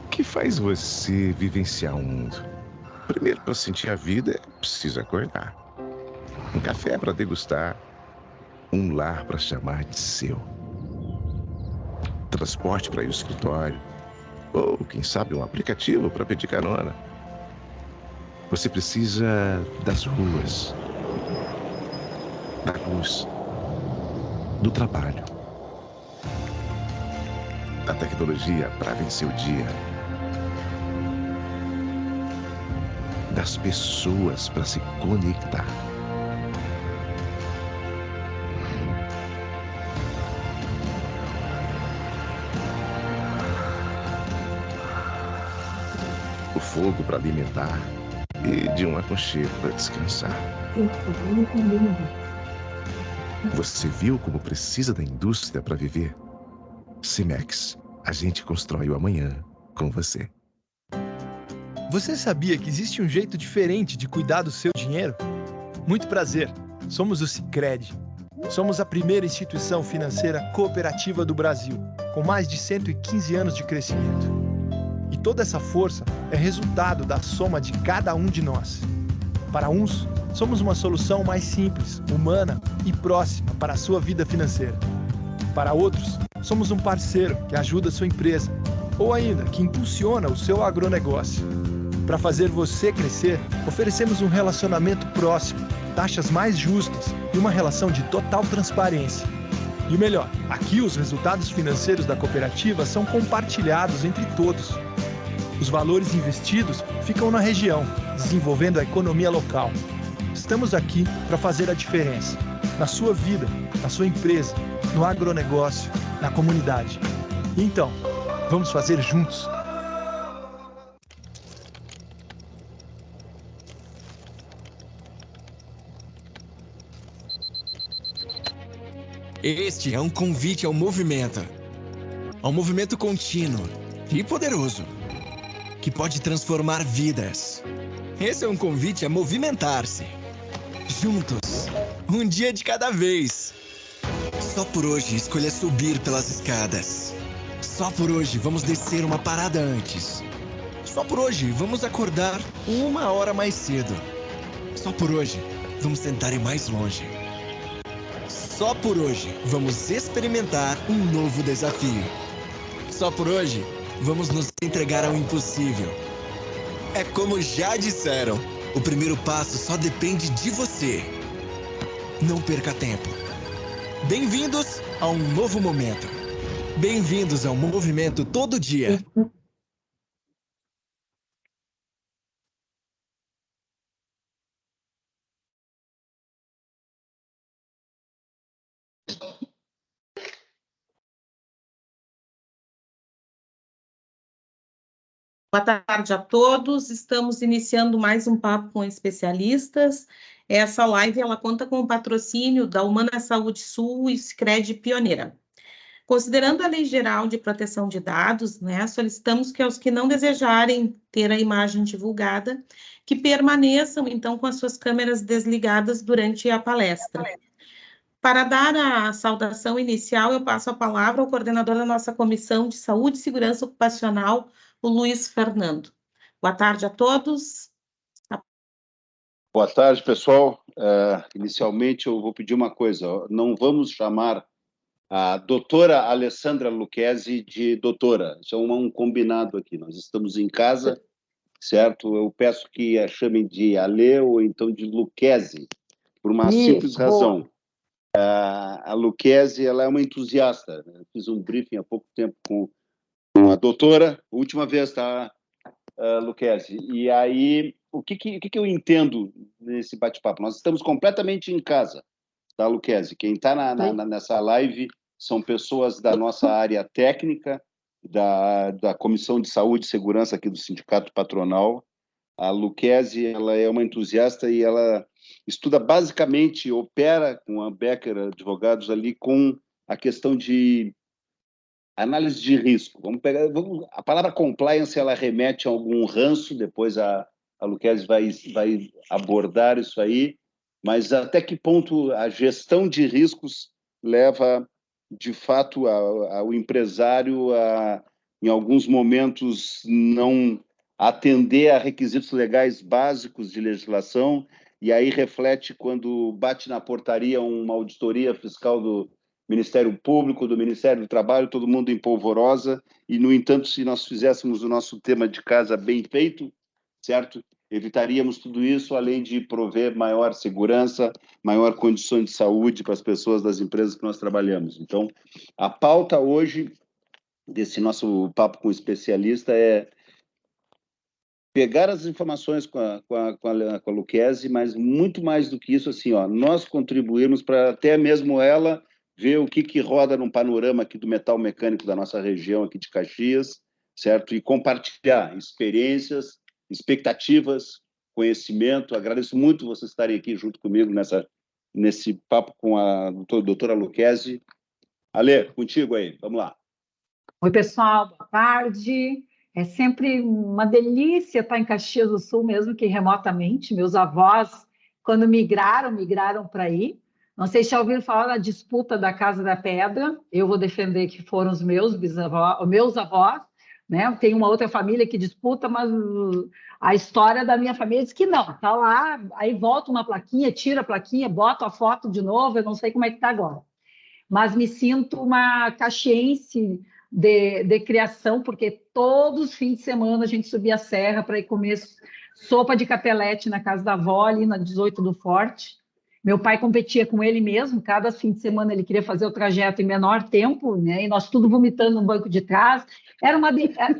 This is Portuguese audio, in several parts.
O que faz você vivenciar o mundo? Primeiro, para sentir a vida, é preciso acordar. Um café para degustar, um lar para chamar de seu. Transporte para ir ao escritório, ou, quem sabe, um aplicativo para pedir carona. Você precisa das ruas, da luz, do trabalho, da tecnologia para vencer o dia, das pessoas para se conectar. O fogo para alimentar e de um aconchego para descansar. Você viu como precisa da indústria para viver? Cimex, a gente constrói o amanhã com você. Você sabia que existe um jeito diferente de cuidar do seu dinheiro? Muito prazer, somos o Sicredi. Somos a primeira instituição financeira cooperativa do Brasil, com mais de 115 anos de crescimento. E toda essa força é resultado da soma de cada um de nós. Para uns, somos uma solução mais simples, humana e próxima para a sua vida financeira. Para outros, somos um parceiro que ajuda a sua empresa, ou ainda que impulsiona o seu agronegócio. Para fazer você crescer, oferecemos um relacionamento próximo, taxas mais justas e uma relação de total transparência. E o melhor, aqui os resultados financeiros da cooperativa são compartilhados entre todos. Os valores investidos ficam na região, desenvolvendo a economia local. Estamos aqui para fazer a diferença, na sua vida, na sua empresa, no agronegócio, na comunidade. Então, vamos fazer juntos. Este é um convite ao movimento contínuo e poderoso, que pode transformar vidas. Esse é um convite a movimentar-se. Juntos, um dia de cada vez. Só por hoje escolha subir pelas escadas. Só por hoje vamos descer uma parada antes. Só por hoje vamos acordar 1 hora mais cedo. Só por hoje vamos tentar ir mais longe. Só por hoje vamos experimentar um novo desafio. Só por hoje vamos nos entregar ao impossível. É como já disseram, o primeiro passo só depende de você. Não perca tempo. Bem-vindos a um novo momento. Bem-vindos ao movimento todo dia. Boa tarde a todos, estamos iniciando mais um papo com especialistas. Essa live ela conta com o patrocínio da Humana Saúde Sul e Sicredi Pioneira. Considerando a Lei Geral de Proteção de Dados, solicitamos que aos que não desejarem ter a imagem divulgada, que permaneçam então com as suas câmeras desligadas durante a palestra. Para dar a saudação inicial, eu passo a palavra ao coordenador da nossa Comissão de Saúde e Segurança Ocupacional, o Luiz Fernando. Boa tarde a todos. Boa tarde, pessoal. Inicialmente, eu vou pedir uma coisa. Não vamos chamar a doutora Alessandra Lucchesi de doutora. Isso é um combinado aqui. Nós estamos em casa, certo? Eu peço que a chamem de Ale ou então de Lucchesi, por uma simples razão. A Lucchesi, ela é uma entusiasta. Eu fiz um briefing há pouco tempo com a doutora, última vez, tá, Lucchesi? E aí, o que eu entendo nesse bate-papo? Nós estamos completamente em casa, tá, Lucchesi? Quem está nessa live são pessoas da nossa área técnica, da Comissão de Saúde e Segurança aqui do Sindicato Patronal. A Lucchesi, ela é uma entusiasta e ela estuda basicamente, opera com a Becker Advogados ali com a questão de análise de risco. A palavra compliance, ela remete a algum ranço, depois a Lucchesi vai abordar isso aí, mas até que ponto a gestão de riscos leva, de fato, ao empresário a, em alguns momentos, não atender a requisitos legais básicos de legislação, e aí reflete quando bate na portaria uma auditoria fiscal do Ministério Público, do Ministério do Trabalho, todo mundo em polvorosa, e, no entanto, se nós fizéssemos o nosso tema de casa bem feito, certo? Evitaríamos tudo isso, além de prover maior segurança, maior condição de saúde para as pessoas das empresas que nós trabalhamos. Então, a pauta hoje desse nosso papo com o especialista é pegar as informações com a Lucchesi, mas muito mais do que isso, assim, ó, nós contribuirmos para até mesmo ela ver o que roda no panorama aqui do metal mecânico da nossa região aqui de Caxias, certo? E compartilhar experiências, expectativas, conhecimento. Agradeço muito vocês estarem aqui junto comigo nesse papo com a doutora Lucchesi. Ale, contigo aí, vamos lá. Oi, pessoal, boa tarde. É sempre uma delícia estar em Caxias do Sul, mesmo que remotamente. Meus avós, quando migraram para aí. Não sei se já ouviram falar da disputa da Casa da Pedra. Eu vou defender que foram os meus bisavós, os meus avós, né? Tem uma outra família que disputa, mas a história da minha família diz que não. Está lá, aí volta uma plaquinha, tira a plaquinha, bota a foto de novo. Eu não sei como é que está agora. Mas me sinto uma caxiense de criação, porque todos os fins de semana a gente subia a serra para ir comer sopa de capelete na casa da avó, ali na 18 do Forte. Meu pai competia com ele mesmo, cada fim de semana ele queria fazer o trajeto em menor tempo, né? E nós tudo vomitando no banco de trás. Era uma...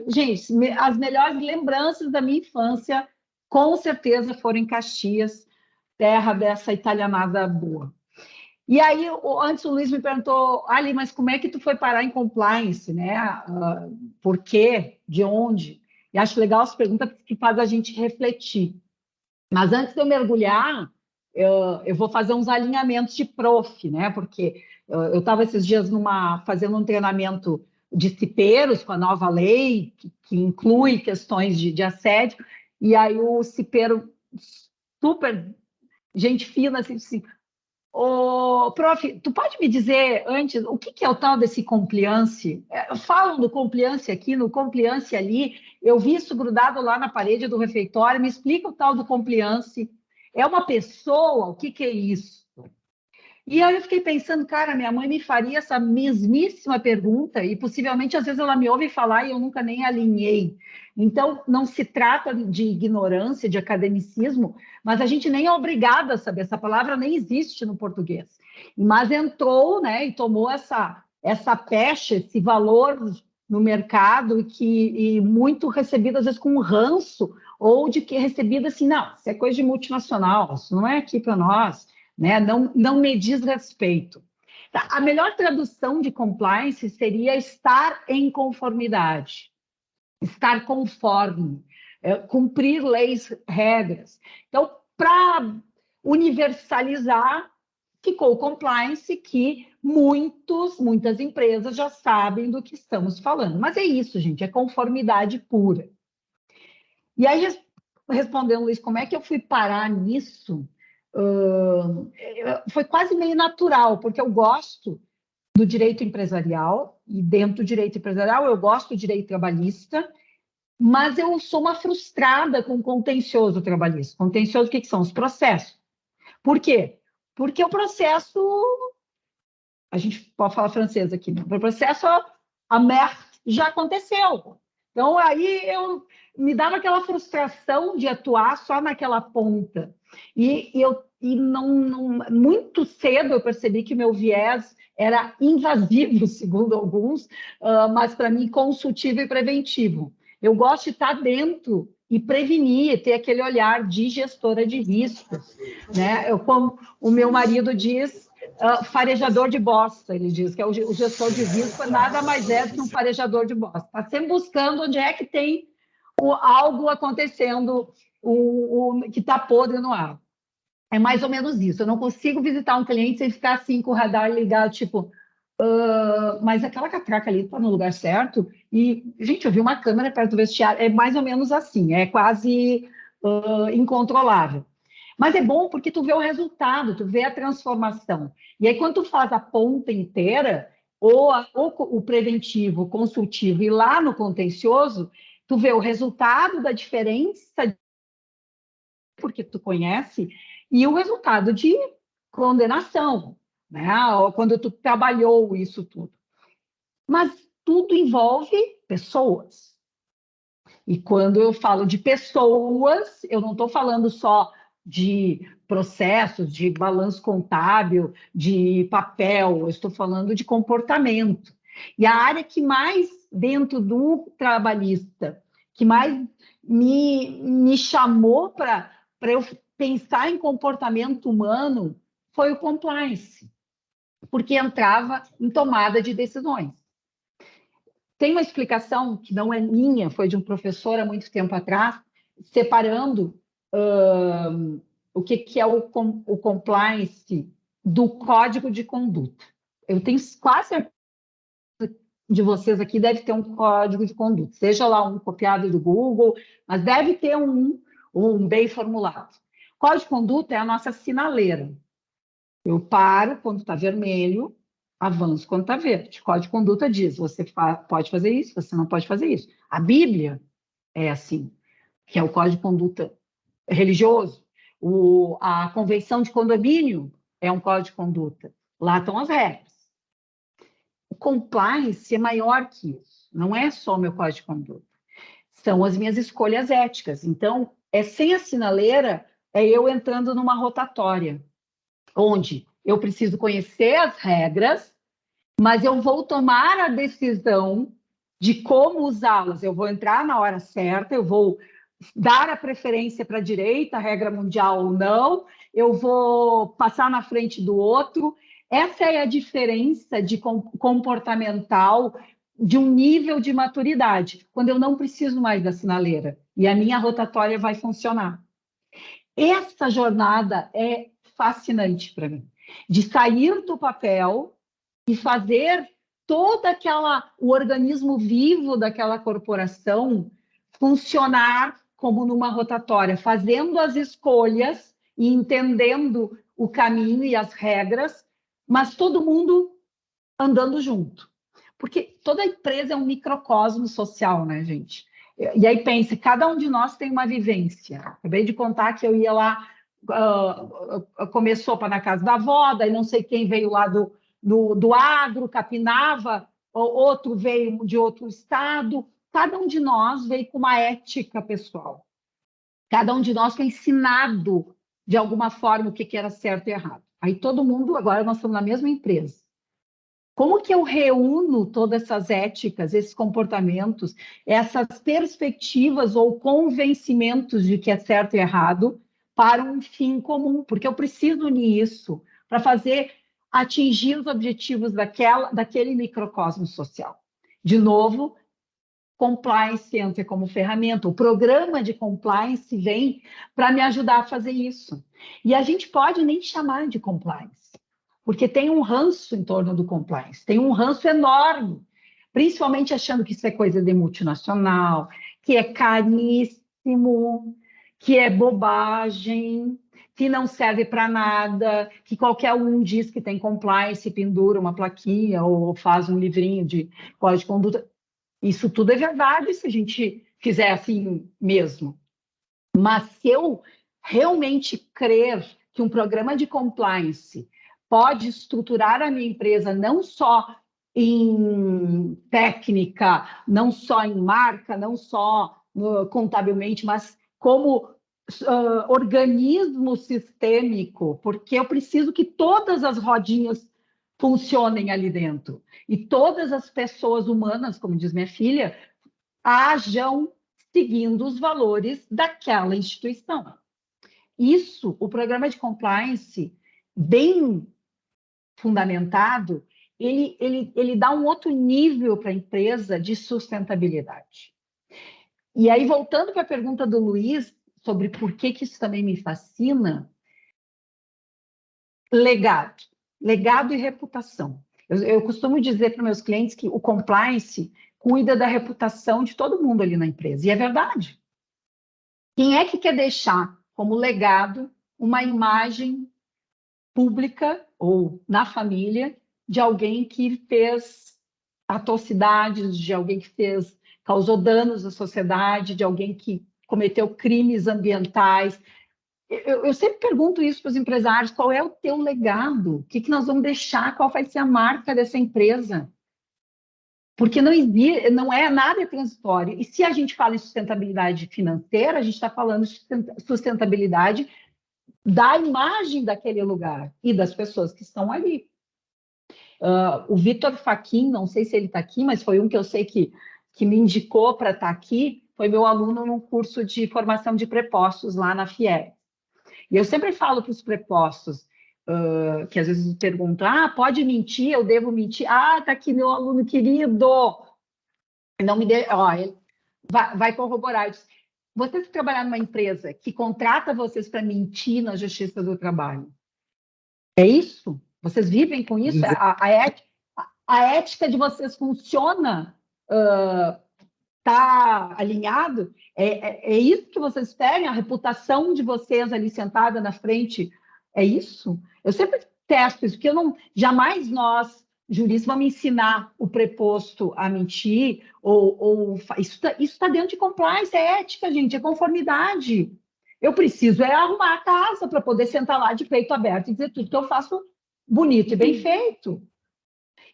Gente, as melhores lembranças da minha infância, com certeza, foram em Caxias, terra dessa italianada boa. E aí, antes o Luiz me perguntou, Ali, mas como é que tu foi parar em compliance, né? Por quê? De onde? E acho legal as perguntas que faz a gente refletir. Mas antes de eu mergulhar, eu vou fazer uns alinhamentos de prof, né? Porque eu estava esses dias fazendo um treinamento de cipeiros com a nova lei, que inclui questões de assédio, e aí o cipeiro super gente fina, assim, prof, tu pode me dizer antes o que é o tal desse compliance? Falam do compliance aqui, no compliance ali. Eu vi isso grudado lá na parede do refeitório. Me explica o tal do compliance. É uma pessoa? O que é isso? E aí eu fiquei pensando, cara, minha mãe me faria essa mesmíssima pergunta e possivelmente às vezes ela me ouve falar e eu nunca nem alinhei. Então, não se trata de ignorância, de academicismo, mas a gente nem é obrigada a saber, essa palavra nem existe no português. Mas entrou, né, e tomou essa pecha, esse valor no mercado e muito recebido às vezes com um ranço ou de que recebido assim, não, isso é coisa de multinacional, isso não é aqui para nós. Né? Não me diz respeito. A melhor tradução de compliance seria estar em conformidade, estar conforme, cumprir leis, regras. Então, para universalizar, ficou o compliance que muitas empresas já sabem do que estamos falando. Mas é isso, gente, é conformidade pura. E aí, respondendo, Luiz, como é que eu fui parar nisso? Foi quase meio natural, porque eu gosto do direito empresarial, e dentro do direito empresarial eu gosto do direito trabalhista, mas eu sou uma frustrada com o contencioso trabalhista. Contencioso, o que são? Os processos. Por quê? Porque o processo, a gente pode falar francês aqui, né? O processo, a merde já aconteceu. Então, aí eu me dava aquela frustração de atuar só naquela ponta. E muito cedo eu percebi que meu viés era invasivo, segundo alguns, mas para mim consultivo e preventivo. Eu gosto de estar dentro e prevenir, ter aquele olhar de gestora de riscos. Né? Como o meu marido diz, farejador de bosta, ele diz, que é o gestor de risco, nada mais é do que um farejador de bosta. Está sempre buscando onde é que tem algo acontecendo que está podre no ar. É mais ou menos isso. Eu não consigo visitar um cliente sem ficar assim com o radar ligado, tipo, mas aquela catraca ali está no lugar certo. E, gente, eu vi uma câmera perto do vestiário. É mais ou menos assim, é quase incontrolável. Mas é bom porque tu vê o resultado, tu vê a transformação. E aí, quando tu faz a ponta inteira, ou o preventivo, o consultivo, e lá no contencioso, tu vê o resultado da diferença, porque tu conhece, e o resultado de condenação, né? Quando tu trabalhou isso tudo. Mas tudo envolve pessoas. E quando eu falo de pessoas, eu não estou falando só de processos, de balanço contábil, de papel, eu estou falando de comportamento. E a área que mais, dentro do trabalhista, que mais me chamou para eu pensar em comportamento humano foi o compliance, porque entrava em tomada de decisões. Tem uma explicação que não é minha, foi de um professor há muito tempo atrás, separando o que é o compliance do código de conduta. Eu tenho quase certeza de vocês aqui deve ter um código de conduta, seja lá um copiado do Google, mas deve ter um bem formulado. Código de conduta é a nossa sinaleira. Eu paro quando está vermelho, avanço quando está verde. Código de conduta diz, você pode fazer isso, você não pode fazer isso. A Bíblia é assim, que é o código de conduta religioso. A convenção de condomínio é um código de conduta. Lá estão as regras. O compliance é maior que isso. Não é só o meu código de conduta. São as minhas escolhas éticas. Então, sem a sinaleira, é eu entrando numa rotatória, onde eu preciso conhecer as regras, mas eu vou tomar a decisão de como usá-las. Eu vou entrar na hora certa, eu vou dar a preferência para a direita, a regra mundial ou não, eu vou passar na frente do outro. Essa é a diferença de comportamental de um nível de maturidade, quando eu não preciso mais da sinaleira e a minha rotatória vai funcionar. Essa jornada é fascinante para mim, de sair do papel e fazer o organismo vivo daquela corporação funcionar como numa rotatória, fazendo as escolhas e entendendo o caminho e as regras, mas todo mundo andando junto. Porque toda empresa é um microcosmo social, né, gente? E aí pense, cada um de nós tem uma vivência. Acabei de contar que eu ia lá, comer sopa na casa da avó, daí não sei quem veio lá do agro, capinava, outro veio de outro estado. Cada um de nós veio com uma ética pessoal. Cada um de nós foi ensinado, de alguma forma, o que era certo e errado. Aí todo mundo, agora nós estamos na mesma empresa. Como que eu reúno todas essas éticas, esses comportamentos, essas perspectivas ou convencimentos de que é certo e errado para um fim comum? Porque eu preciso unir isso para atingir os objetivos daquele microcosmo social. De novo, compliance entra como ferramenta. O programa de compliance vem para me ajudar a fazer isso. E a gente pode nem chamar de compliance, porque tem um ranço em torno do compliance, tem um ranço enorme, principalmente achando que isso é coisa de multinacional, que é caríssimo, que é bobagem, que não serve para nada, que qualquer um diz que tem compliance, pendura uma plaquinha ou faz um livrinho de código de conduta. Isso tudo é verdade se a gente fizer assim mesmo. Mas se eu realmente crer que um programa de compliance pode estruturar a minha empresa não só em técnica, não só em marca, não só contabilmente, mas como organismo sistêmico, porque eu preciso que todas as rodinhas funcionem ali dentro. E todas as pessoas humanas, como diz minha filha, hajam seguindo os valores daquela instituição. Isso, o programa de compliance, bem fundamentado, ele dá um outro nível para a empresa de sustentabilidade. E aí, voltando para a pergunta do Luiz, sobre por que isso também me fascina, legado e reputação. Eu costumo dizer para meus clientes que o compliance cuida da reputação de todo mundo ali na empresa, e é verdade. Quem é que quer deixar como legado uma imagem pública ou na família de alguém que fez atrocidades, de alguém que causou danos à sociedade, de alguém que cometeu crimes ambientais. Eu sempre pergunto isso para os empresários: qual é o teu legado? O que nós vamos deixar? Qual vai ser a marca dessa empresa? Porque não é nada transitório. E se a gente fala em sustentabilidade financeira, a gente está falando de sustentabilidade da imagem daquele lugar e das pessoas que estão ali. O Vitor Fachin, não sei se ele está aqui, mas foi um que eu sei que me indicou para estar aqui, foi meu aluno num curso de formação de prepostos lá na FIES. E eu sempre falo para os prepostos, que às vezes me perguntam: pode mentir, eu devo mentir? Está aqui meu aluno querido. Não me dê, ele vai corroborar. Vocês que trabalhar numa empresa que contrata vocês para mentir na Justiça do Trabalho, é isso? Vocês vivem com isso? A ética de vocês funciona? Está alinhado? É isso que vocês esperem? A reputação de vocês ali sentada na frente, é isso? Eu sempre testo isso, porque jamais nós, juristas, vamos ensinar o preposto a mentir, isso está dentro de compliance, é ética, gente, é conformidade. Eu preciso arrumar a casa para poder sentar lá de peito aberto e dizer tudo que eu faço bonito e bem feito.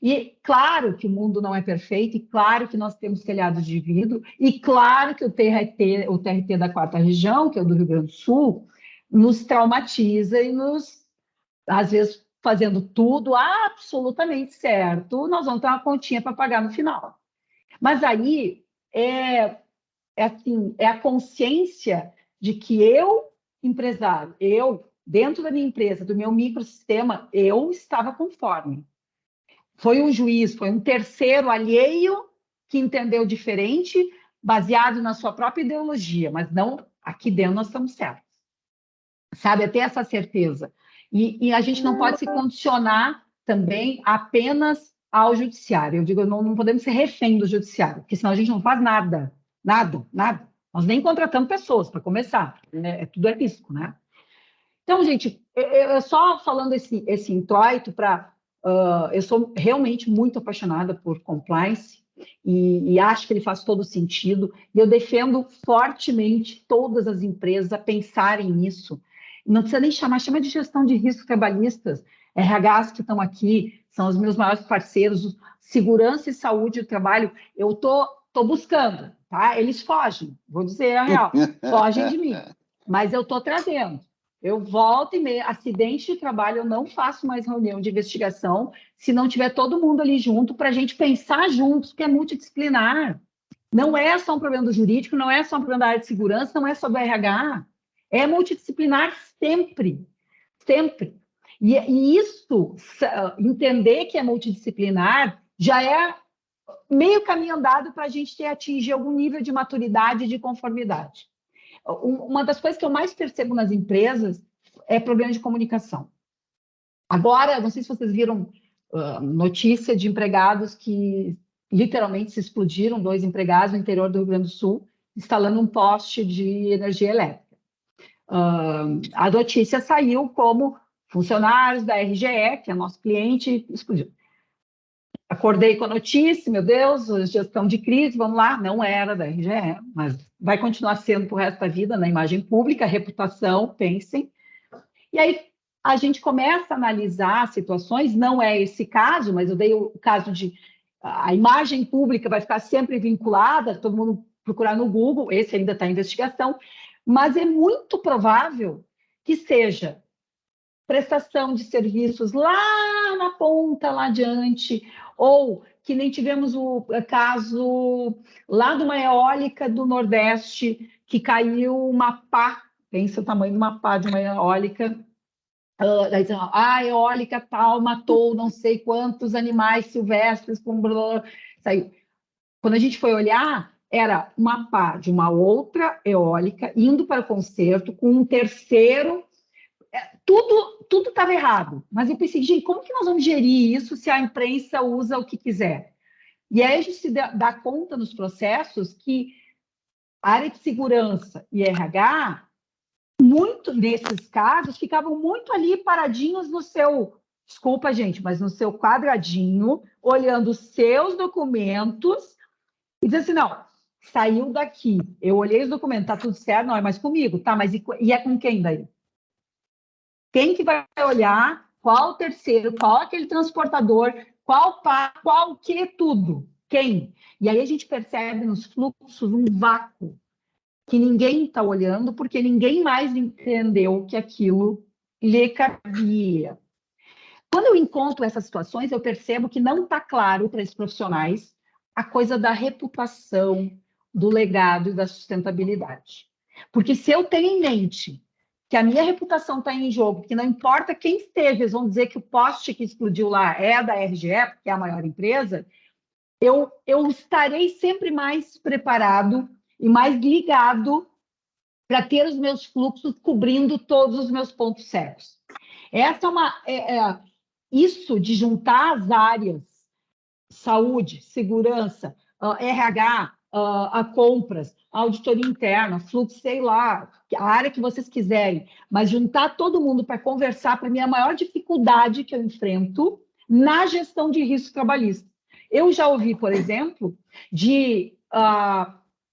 E claro que o mundo não é perfeito, e claro que nós temos telhados de vidro, e claro que o TRT da 4ª Região, que é o do Rio Grande do Sul, nos traumatiza e às vezes, fazendo tudo absolutamente certo, nós vamos ter uma continha para pagar no final. Mas aí é a consciência de que eu, empresário, dentro da minha empresa, do meu microsistema, eu estava conforme. Foi um juiz, foi um terceiro alheio que entendeu diferente, baseado na sua própria ideologia, mas não, aqui dentro nós estamos certos. Sabe, ter essa certeza. E a gente não pode se condicionar também apenas ao judiciário. Eu digo, não podemos ser refém do judiciário, porque senão a gente não faz nada. Nada. Nós nem contratamos pessoas, para começar. Tudo é risco, né? Então, gente, eu só falando esse introito para... eu sou realmente muito apaixonada por compliance e acho que ele faz todo sentido. E eu defendo fortemente todas as empresas a pensarem nisso. Não precisa nem chama de gestão de riscos trabalhistas. RHs que estão aqui são os meus maiores parceiros. Segurança e saúde do trabalho, eu estou buscando, tá? Eles fogem, vou dizer a real, fogem de mim. Mas eu estou trazendo. Eu volto e meio, acidente de trabalho, eu não faço mais reunião de investigação se não tiver todo mundo ali junto para a gente pensar juntos, porque é multidisciplinar. Não é só um problema do jurídico, não é só um problema da área de segurança, não é só do RH. É multidisciplinar sempre. E isso, entender que é multidisciplinar, já é meio caminho andado para a gente atingir algum nível de maturidade e de conformidade. Uma das coisas que eu mais percebo nas empresas é problema de comunicação. Agora, não sei se vocês viram notícia de empregados que literalmente se explodiram, 2 empregados no interior do Rio Grande do Sul, instalando um poste de energia elétrica. A notícia saiu como funcionários da RGE, que é nosso cliente, explodiu. Acordei com a notícia, meu Deus, gestão de crise, vamos lá, não era da RGE, mas vai continuar sendo para o resto da vida na imagem pública, reputação, pensem. E aí a gente começa a analisar situações, não é esse caso, mas eu dei o caso de a imagem pública vai ficar sempre vinculada, todo mundo procurar no Google, esse ainda está em investigação, mas é muito provável que seja prestação de serviços lá na ponta, lá adiante, ou que nem tivemos o caso lá de uma eólica do Nordeste, que caiu uma pá, pensa o tamanho de uma pá de uma eólica, a eólica tal matou não sei quantos animais silvestres, saiu. Quando a gente foi olhar, era uma pá de uma outra eólica indo para o concerto com um terceiro. Tudo estava errado. Mas eu pensei, gente, como que nós vamos gerir isso se a imprensa usa o que quiser? E aí a gente se dá conta nos processos que a área de segurança e RH muito desses casos ficavam muito ali paradinhos no seu, desculpa, gente, mas no seu quadradinho, olhando os seus documentos e dizendo assim, não, saiu daqui, eu olhei os documentos, tá tudo certo, não é mais comigo, tá, mas e é com quem daí? Quem que vai olhar? Qual o terceiro? Qual aquele transportador? Qual o que tudo? Quem? E aí a gente percebe nos fluxos um vácuo que ninguém está olhando porque ninguém mais entendeu que aquilo lhe cabia. Quando eu encontro essas situações, eu percebo que não está claro para esses profissionais a coisa da reputação, do legado e da sustentabilidade. Porque se eu tenho em mente que a minha reputação está em jogo, que não importa quem esteja, eles vão dizer que o poste que explodiu lá é da RGE, porque é a maior empresa, eu estarei sempre mais preparado e mais ligado para ter os meus fluxos cobrindo todos os meus pontos cegos. Essa isso de juntar as áreas, saúde, segurança, RH, a compras, a auditoria interna, fluxo, sei lá, a área que vocês quiserem, mas juntar todo mundo para conversar, para mim, é a maior dificuldade que eu enfrento na gestão de risco trabalhista. Eu já ouvi, por exemplo, de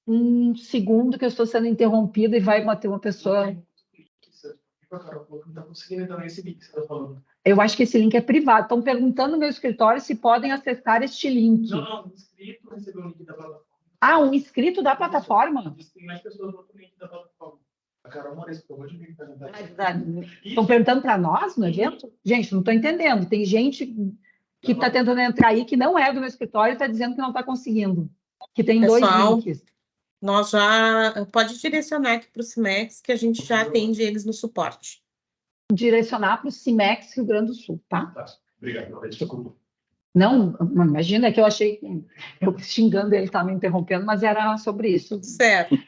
um segundo que eu estou sendo interrompida e vai bater uma pessoa. Eu acho que esse link é privado. Estão perguntando no meu escritório se podem acessar este link. Não, um inscrito recebeu o link da plataforma. Ah, um inscrito da plataforma? Tem mais pessoas no link da plataforma. A Carol Moreira, por favor, de mim perguntar. Estão perguntando para nós no evento? Gente, não estou entendendo. Tem gente que está tentando entrar aí que não é do meu escritório e está dizendo que não está conseguindo. Que tem Pessoal, dois links. Nós já... Pode direcionar aqui para o CIMEX, que a gente já atende eles no suporte. Direcionar para o CIMEX Rio Grande do Sul, tá? Tá, obrigado. Desculpa. Não, imagina que eu achei que eu xingando ele estava me interrompendo, mas era sobre isso.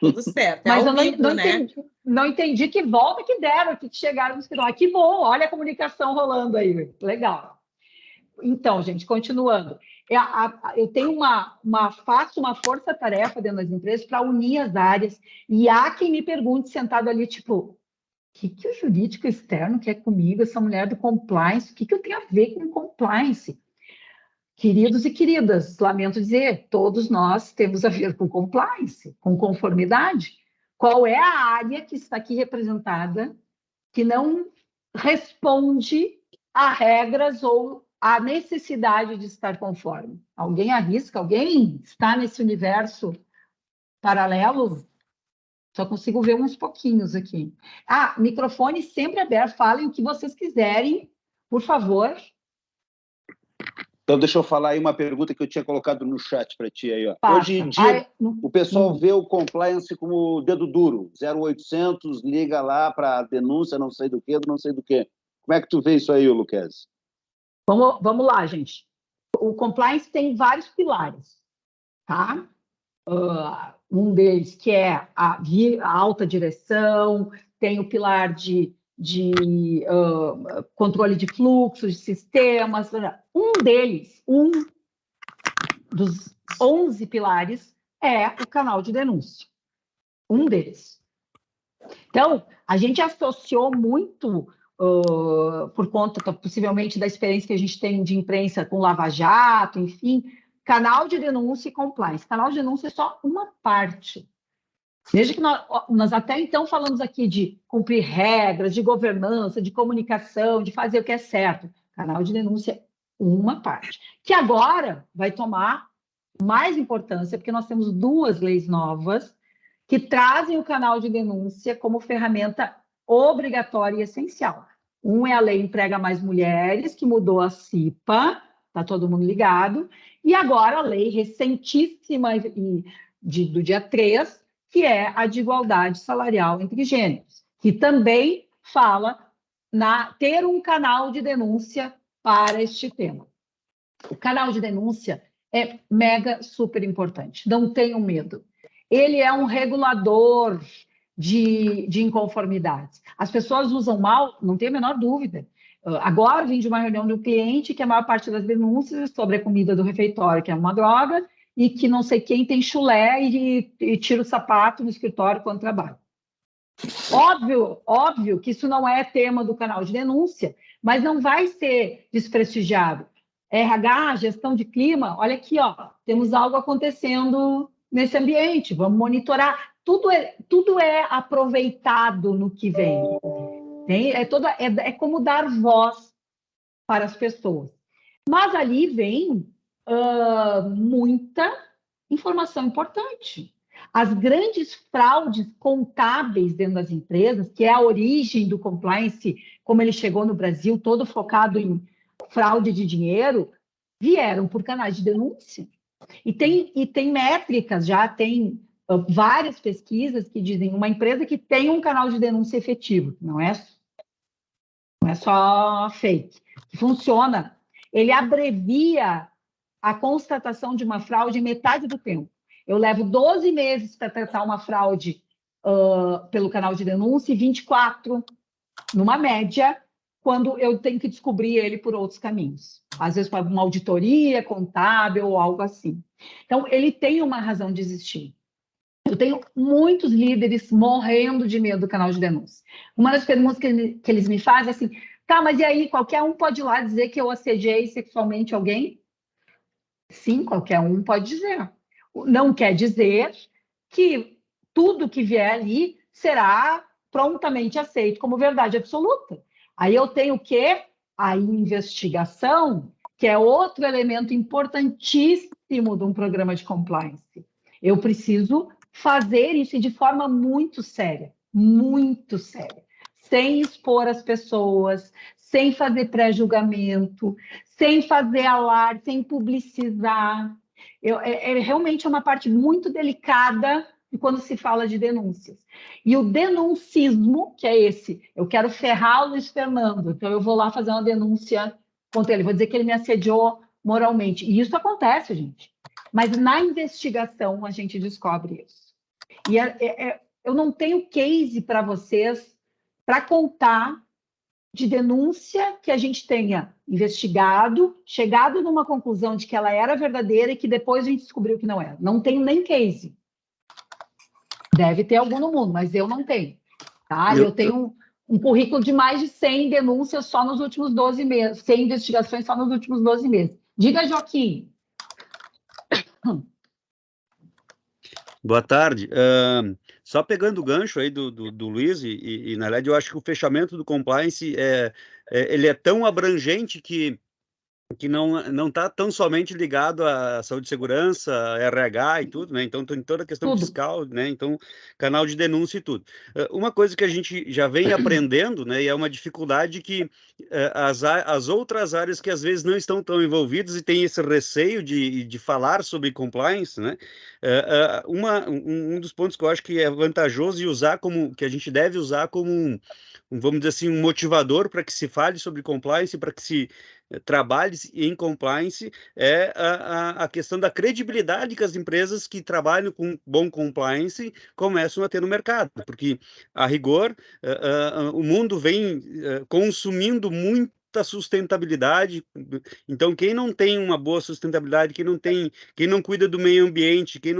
Tudo certo. Mas ao vivo, né? não entendi que volta que deram, que chegaram no escritório. Que bom, olha a comunicação rolando aí. Legal. Então, gente, continuando. Eu tenho faço uma força-tarefa dentro das empresas para unir as áreas. E há quem me pergunte, sentado ali, tipo, o que o jurídico externo quer comigo, essa mulher do compliance? O que eu tenho a ver com compliance? Queridos e queridas, lamento dizer, todos nós temos a ver com compliance, com conformidade. Qual é a área que está aqui representada que não responde a regras ou a necessidade de estar conforme? Alguém arrisca? Alguém está nesse universo paralelo? Só consigo ver uns pouquinhos aqui. Microfone sempre aberto, falem o que vocês quiserem, por favor. Então, deixa eu falar aí uma pergunta que eu tinha colocado no chat para ti aí. Ó. Passa. Hoje em dia, o pessoal vê o compliance como dedo duro. 0800, liga lá para denúncia, não sei do que. Como é que tu vê isso aí, Luquezzi? Vamos lá, gente. O compliance tem vários pilares, tá? Um deles que é a alta direção, tem o pilar de controle de fluxos, de sistemas. Um dos 11 pilares é o canal de denúncia. Um deles. Então, a gente associou muito, por conta, possivelmente, da experiência que a gente tem de imprensa com Lava Jato, enfim, canal de denúncia e compliance. Canal de denúncia é só uma parte. Veja que nós até então falamos aqui de cumprir regras, de governança, de comunicação, de fazer o que é certo. Canal de denúncia é uma parte. Que agora vai tomar mais importância, porque nós temos 2 leis novas que trazem o canal de denúncia como ferramenta obrigatória e essencial. Um é a Lei Emprega Mais Mulheres, que mudou a CIPA, está todo mundo ligado, e agora a lei recentíssima do dia 3, que é a de igualdade salarial entre gêneros, que também fala ter um canal de denúncia para este tema. O canal de denúncia é mega super importante, não tenham medo. Ele é um regulador de inconformidades. As pessoas usam mal, não tem a menor dúvida. Agora vim de uma reunião do cliente que a maior parte das denúncias sobre a comida do refeitório, que é uma droga, e que não sei quem tem chulé e tira o sapato no escritório quando trabalha. Óbvio que isso não é tema do canal de denúncia, mas não vai ser desprestigiado. RH, gestão de clima, olha aqui, ó, temos algo acontecendo nesse ambiente, vamos monitorar. Tudo é aproveitado no que vem. É como dar voz para as pessoas. Mas ali vem muita informação importante. As grandes fraudes contábeis dentro das empresas, que é a origem do compliance, como ele chegou no Brasil, todo focado em fraude de dinheiro, vieram por canais de denúncia. E tem métricas, já tem várias pesquisas que dizem uma empresa que tem um canal de denúncia efetivo, não é só fake, que funciona. Ele abrevia a constatação de uma fraude em metade do tempo. Eu levo 12 meses para tratar uma fraude pelo canal de denúncia e 24, numa média, quando eu tenho que descobrir ele por outros caminhos. Às vezes, para uma auditoria contábil ou algo assim. Então, ele tem uma razão de existir. Eu tenho muitos líderes morrendo de medo do canal de denúncia. Uma das perguntas que eles me fazem é assim, tá, mas e aí, qualquer um pode ir lá dizer que eu assediei sexualmente alguém? Sim, qualquer um pode dizer. Não quer dizer que tudo que vier ali será prontamente aceito como verdade absoluta. Aí eu tenho o quê? A investigação, que é outro elemento importantíssimo de um programa de compliance. Eu preciso fazer isso de forma muito séria, sem expor as pessoas, sem fazer pré-julgamento, sem fazer alarde, sem publicizar. Realmente é uma parte muito delicada quando se fala de denúncias. E o denuncismo, que é esse, eu quero ferrar o Luiz Fernando, então eu vou lá fazer uma denúncia contra ele, vou dizer que ele me assediou moralmente. E isso acontece, gente. Mas na investigação a gente descobre isso. E eu não tenho case para vocês para contar de denúncia que a gente tenha investigado, chegado numa conclusão de que ela era verdadeira e que depois a gente descobriu que não era. Não tenho nem case. Deve ter algum no mundo, mas eu não tenho. Tá? Eu tenho um currículo de mais de 100 denúncias só nos últimos 12 meses, 100 investigações só nos últimos 12 meses. Diga, Joaquim. Boa tarde. Só pegando o gancho aí do Luiz, e na verdade eu acho que o fechamento do compliance ele é tão abrangente que não está tão somente ligado à saúde e segurança, RH e tudo, né? Então tem toda a questão fiscal, né? Então, canal de denúncia e tudo. Uma coisa que a gente já vem aprendendo, né? E é uma dificuldade que as outras áreas que às vezes não estão tão envolvidas e têm esse receio de falar sobre compliance, né? Um dos pontos que eu acho que é vantajoso e que a gente deve usar como vamos dizer assim, um motivador para que se fale sobre compliance, para que se trabalhe em compliance, é a questão da credibilidade que as empresas que trabalham com bom compliance começam a ter no mercado, porque, a rigor, o mundo vem consumindo muita sustentabilidade. Então, quem não tem uma boa sustentabilidade, quem não cuida do meio ambiente, quem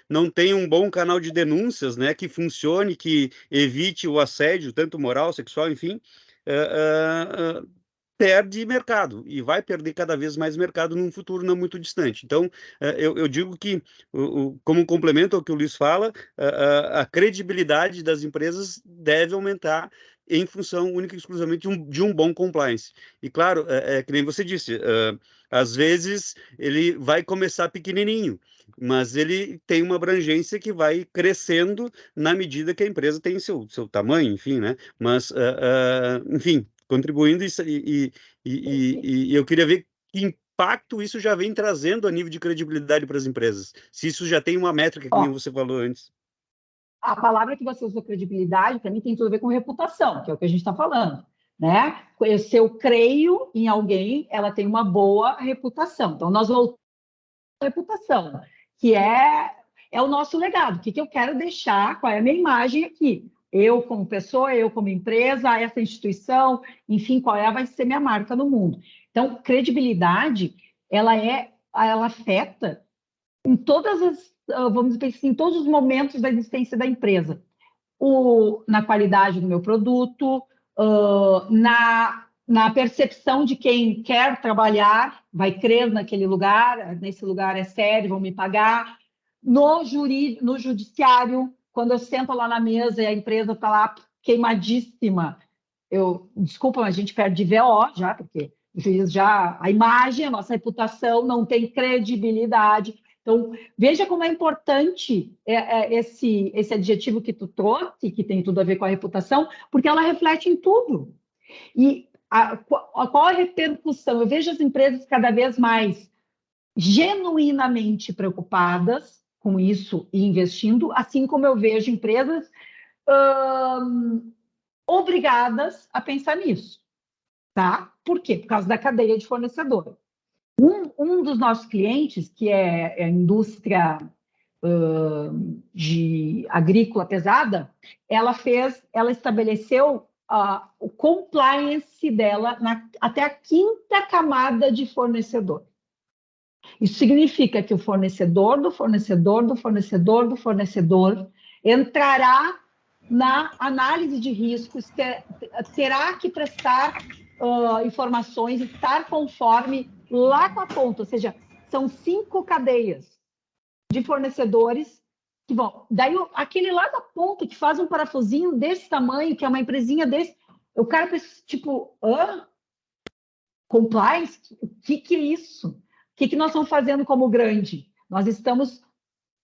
não tem um bom canal de denúncias, né, que funcione, que evite o assédio, tanto moral, sexual, enfim, perde mercado e vai perder cada vez mais mercado num futuro não muito distante. Então, eu digo que, como complemento ao que o Luiz fala, a credibilidade das empresas deve aumentar em função única e exclusivamente de um bom compliance. E, claro, que nem você disse, às vezes ele vai começar pequenininho, mas ele tem uma abrangência que vai crescendo na medida que a empresa tem seu tamanho, enfim, né? Mas, enfim, contribuindo isso, e eu queria ver que impacto isso já vem trazendo a nível de credibilidade para as empresas. Se isso já tem uma métrica, que nem você falou antes. A palavra que você usou, credibilidade, para mim tem tudo a ver com reputação, que é o que a gente está falando, né? Se eu creio em alguém, ela tem uma boa reputação. Então, nós voltamos à reputação, que é o nosso legado. O que eu quero deixar, qual é a minha imagem aqui? Eu como pessoa, eu como empresa, essa instituição, enfim, vai ser minha marca no mundo. Então, credibilidade, ela afeta em todas as, vamos dizer assim, em todos os momentos da existência da empresa. na qualidade do meu produto, na percepção de quem quer trabalhar, vai crer naquele lugar, nesse lugar é sério, vão me pagar. No judiciário, quando eu sento lá na mesa e a empresa está lá queimadíssima, desculpa, mas a gente perde de VO já, porque o juiz a imagem, a nossa reputação não tem credibilidade. Então, veja como é importante esse adjetivo que tu trouxe, que tem tudo a ver com a reputação, porque ela reflete em tudo. E qual a repercussão? Eu vejo as empresas cada vez mais genuinamente preocupadas com isso e investindo, assim como eu vejo empresas obrigadas a pensar nisso. Tá? Por quê? Por causa da cadeia de fornecedor. Um dos nossos clientes, que é a indústria de agrícola pesada, ela estabeleceu o compliance dela até a 5ª camada de fornecedor. Isso significa que o fornecedor do fornecedor do fornecedor do fornecedor entrará na análise de riscos, terá que prestar informações, estar conforme lá com a ponta, ou seja, são 5 cadeias de fornecedores que vão. Daí, aquele lá da ponta que faz um parafusinho desse tamanho, que é uma empresinha desse, o cara pensa, tipo, compliance? O que é isso? O que nós estamos fazendo como grande? Nós estamos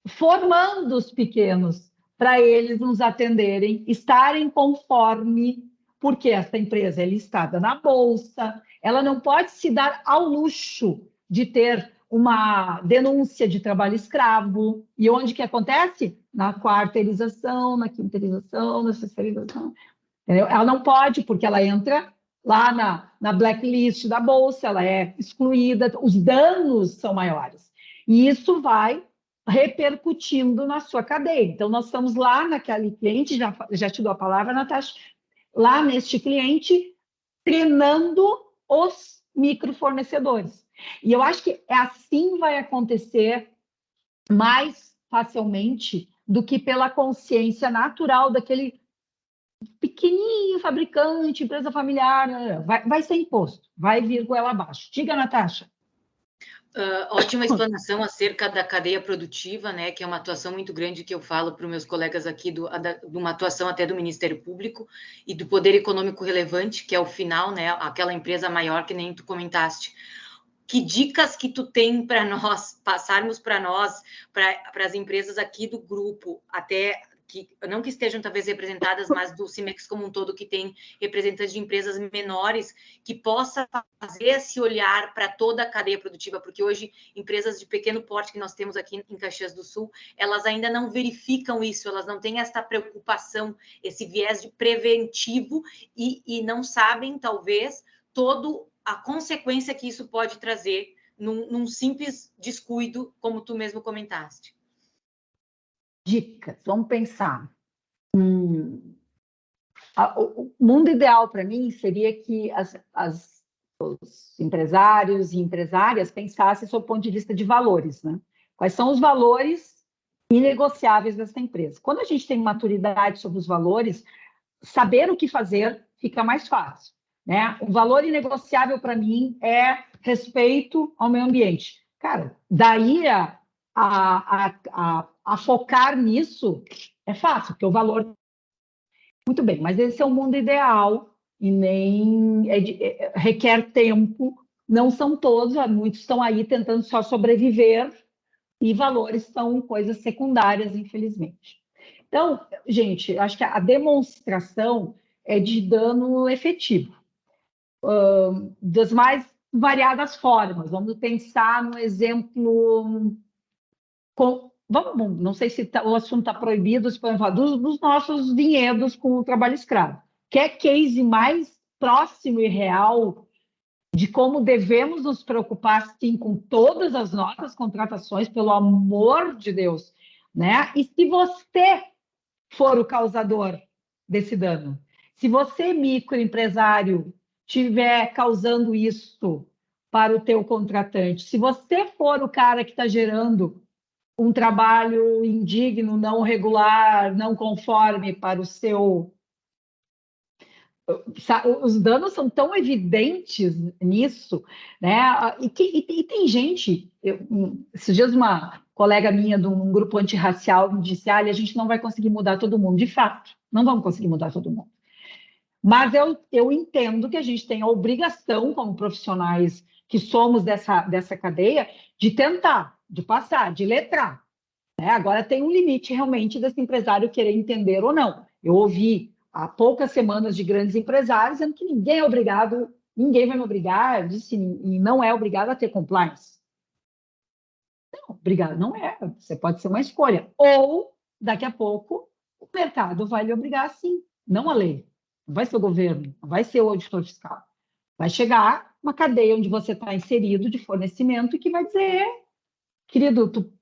formando os pequenos para eles nos atenderem, estarem conforme, porque essa empresa é listada na bolsa, ela não pode se dar ao luxo de ter uma denúncia de trabalho escravo. E onde que acontece? Na quarteirização, na quinteirização, na sextarização. Entendeu? Ela não pode, porque ela entra lá na blacklist da bolsa, ela é excluída, os danos são maiores. E isso vai repercutindo na sua cadeia. Então, nós estamos lá naquele cliente, já te dou a palavra, Natasha, lá neste cliente, treinando os microfornecedores. E eu acho que assim vai acontecer mais facilmente do que pela consciência natural daquele pequenininho fabricante, empresa familiar. Vai ser imposto, vai vir goela abaixo. Diga, Natasha. Ótima explanação acerca da cadeia produtiva, né, que é uma atuação muito grande que eu falo para os meus colegas aqui, de uma atuação até do Ministério Público e do poder econômico relevante, que é o final, né, aquela empresa maior que nem tu comentaste. Que dicas que tu tem para nós, passarmos para nós, para as empresas aqui do grupo, até que não que estejam talvez representadas, mas do CIMEX como um todo, que tem representantes de empresas menores, que possa fazer esse olhar para toda a cadeia produtiva, porque hoje empresas de pequeno porte que nós temos aqui em Caxias do Sul, elas ainda não verificam isso, elas não têm essa preocupação, esse viés de preventivo e não sabem, talvez, toda a consequência que isso pode trazer num simples descuido, como tu mesmo comentaste. Dicas, vamos pensar. O mundo ideal para mim seria que os empresários e empresárias pensassem sob o ponto de vista de valores, né? Quais são os valores inegociáveis dessa empresa? Quando a gente tem maturidade sobre os valores, saber o que fazer fica mais fácil, né? O valor inegociável para mim é respeito ao meio ambiente. Cara, daí a focar nisso é fácil, porque o valor... Muito bem, mas esse é o mundo ideal e nem requer tempo, não são todos, muitos estão aí tentando só sobreviver e valores são coisas secundárias, infelizmente. Então, gente, acho que a demonstração é de dano efetivo, das mais variadas formas. Vamos pensar no exemplo... não sei se o assunto está proibido, se podemos falar dos nossos vinhedos com o trabalho escravo. Quer case mais próximo e real de como devemos nos preocupar, sim, com todas as nossas contratações, pelo amor de Deus, né? E se você for o causador desse dano, se você, microempresário, estiver causando isso para o teu contratante, se você for o cara que está gerando um trabalho indigno, não regular, não conforme para o seu... Os danos são tão evidentes nisso, né? E tem gente... esses dias uma colega minha de um grupo antirracial me disse, a gente não vai conseguir mudar todo mundo. De fato, não vamos conseguir mudar todo mundo. Mas eu entendo que a gente tem a obrigação, como profissionais que somos dessa cadeia, de tentar, de passar, de letrar. Né? Agora tem um limite realmente desse empresário querer entender ou não. Eu ouvi há poucas semanas de grandes empresários dizendo que ninguém é obrigado, ninguém vai me obrigar, disse, e não é obrigado a ter compliance. Não, obrigado não é. Você pode ser uma escolha. Ou, daqui a pouco, o mercado vai lhe obrigar sim, não a lei. Não vai ser o governo, não vai ser o auditor fiscal. Vai chegar uma cadeia onde você está inserido de fornecimento e que vai dizer, querido, tu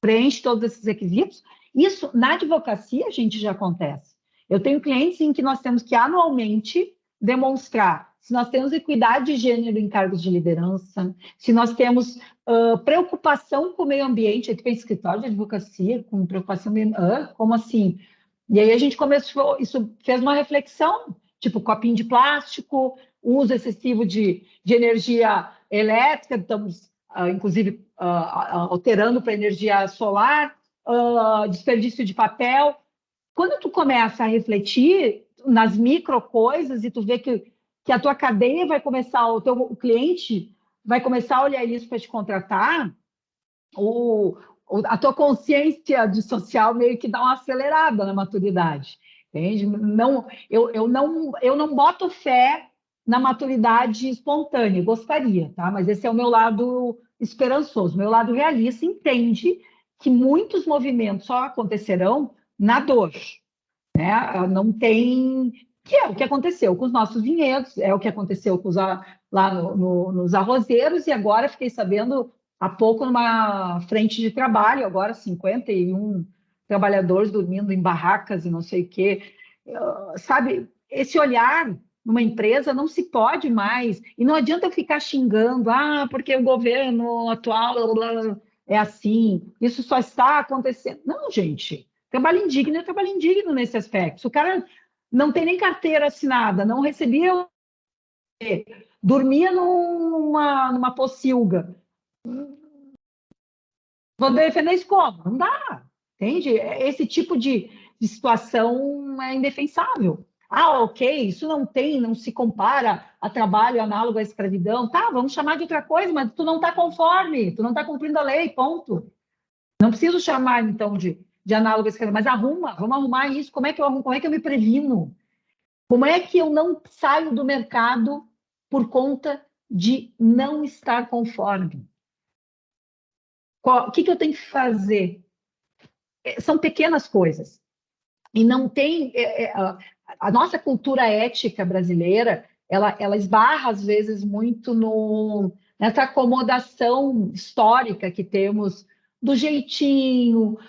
preenche todos esses requisitos. Isso, na advocacia, a gente já acontece. Eu tenho clientes em que nós temos que anualmente demonstrar se nós temos equidade de gênero em cargos de liderança, se nós temos preocupação com o meio ambiente. Aí tu tem escritório de advocacia com preocupação, como assim? E aí a gente começou, isso fez uma reflexão, tipo copinho de plástico, uso excessivo de energia elétrica, estamos, inclusive, alterando para energia solar, desperdício de papel. Quando tu começa a refletir nas micro coisas e tu vê que a tua cadeia vai começar, o cliente vai começar a olhar isso para te contratar, a tua consciência de social meio que dá uma acelerada na maturidade, entende? Não, eu não boto fé na maturidade espontânea, gostaria, tá? Mas esse é o meu lado esperançoso, meu lado realista entende que muitos movimentos só acontecerão na dor, né? Não tem... que é o que aconteceu com os nossos vinhedos, é o que aconteceu com lá nos arrozeiros, e agora fiquei sabendo há pouco numa frente de trabalho, agora 51 trabalhadores dormindo em barracas e não sei o quê. Sabe, esse olhar numa empresa não se pode mais, e não adianta eu ficar xingando, porque o governo atual é assim, isso só está acontecendo. Não, gente, trabalho indigno é trabalho indigno nesse aspecto. Se o cara não tem nem carteira assinada, não recebia, dormia numa pocilga, vou defender isso como? Não dá, entende? Esse tipo de situação é indefensável. Ok, isso não se compara a trabalho análogo à escravidão. Tá, vamos chamar de outra coisa, mas tu não está conforme, tu não está cumprindo a lei, ponto. Não preciso chamar, então, de análogo à escravidão, mas vamos arrumar isso. Como é que eu me previno? Como é que eu não saio do mercado por conta de não estar conforme? O que eu tenho que fazer? São pequenas coisas. E não tem... a nossa cultura ética brasileira, ela esbarra, às vezes, muito nessa acomodação histórica que temos do jeitinho,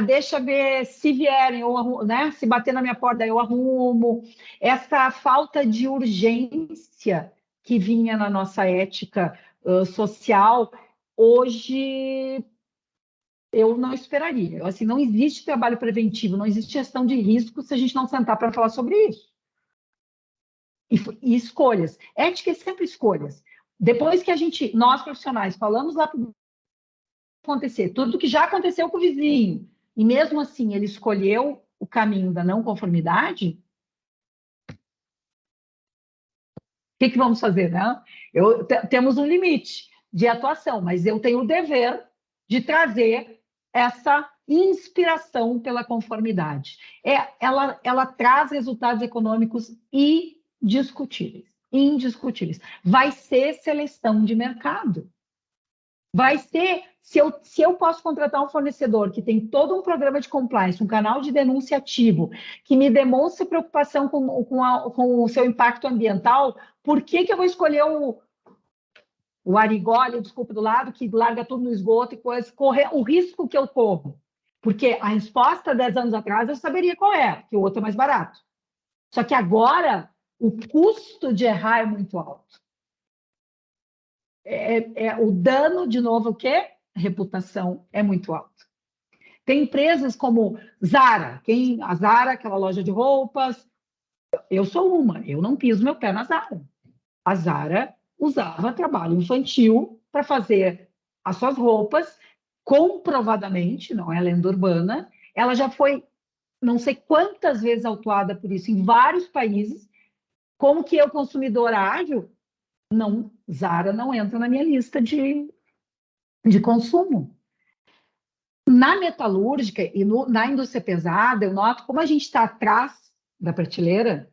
deixa ver se vierem, né? Se bater na minha porta, eu arrumo. Essa falta de urgência que vinha na nossa ética social, hoje eu não esperaria. Assim, não existe trabalho preventivo, não existe gestão de risco se a gente não sentar para falar sobre isso. E escolhas. Ética é sempre escolhas. Depois que nós profissionais, falamos lá para acontecer, tudo que já aconteceu com o vizinho, e mesmo assim ele escolheu o caminho da não conformidade, o que vamos fazer, né? Temos um limite de atuação, mas eu tenho o dever de trazer essa inspiração pela conformidade. Ela traz resultados econômicos indiscutíveis. Vai ser seleção de mercado. Vai ser, se eu posso contratar um fornecedor que tem todo um programa de compliance, um canal de denúncia ativo, que me demonstra preocupação com o seu impacto ambiental, por que eu vou escolher o arigole, desculpa, do lado, que larga tudo no esgoto e correr o risco que eu corro? Porque a resposta 10 anos atrás eu saberia qual é, que o outro é mais barato. Só que agora o custo de errar é muito alto. O dano, de novo, o quê? reputação é muito alta. Tem empresas como Zara, a Zara, aquela loja de roupas, eu sou uma, eu não piso meu pé na Zara. A Zara usava trabalho infantil para fazer as suas roupas, comprovadamente, não é lenda urbana, ela já foi não sei quantas vezes autuada por isso em vários países. Como que eu, consumidor ágil, não, Zara não entra na minha lista de consumo. Na metalúrgica e na indústria pesada, eu noto como a gente está atrás da prateleira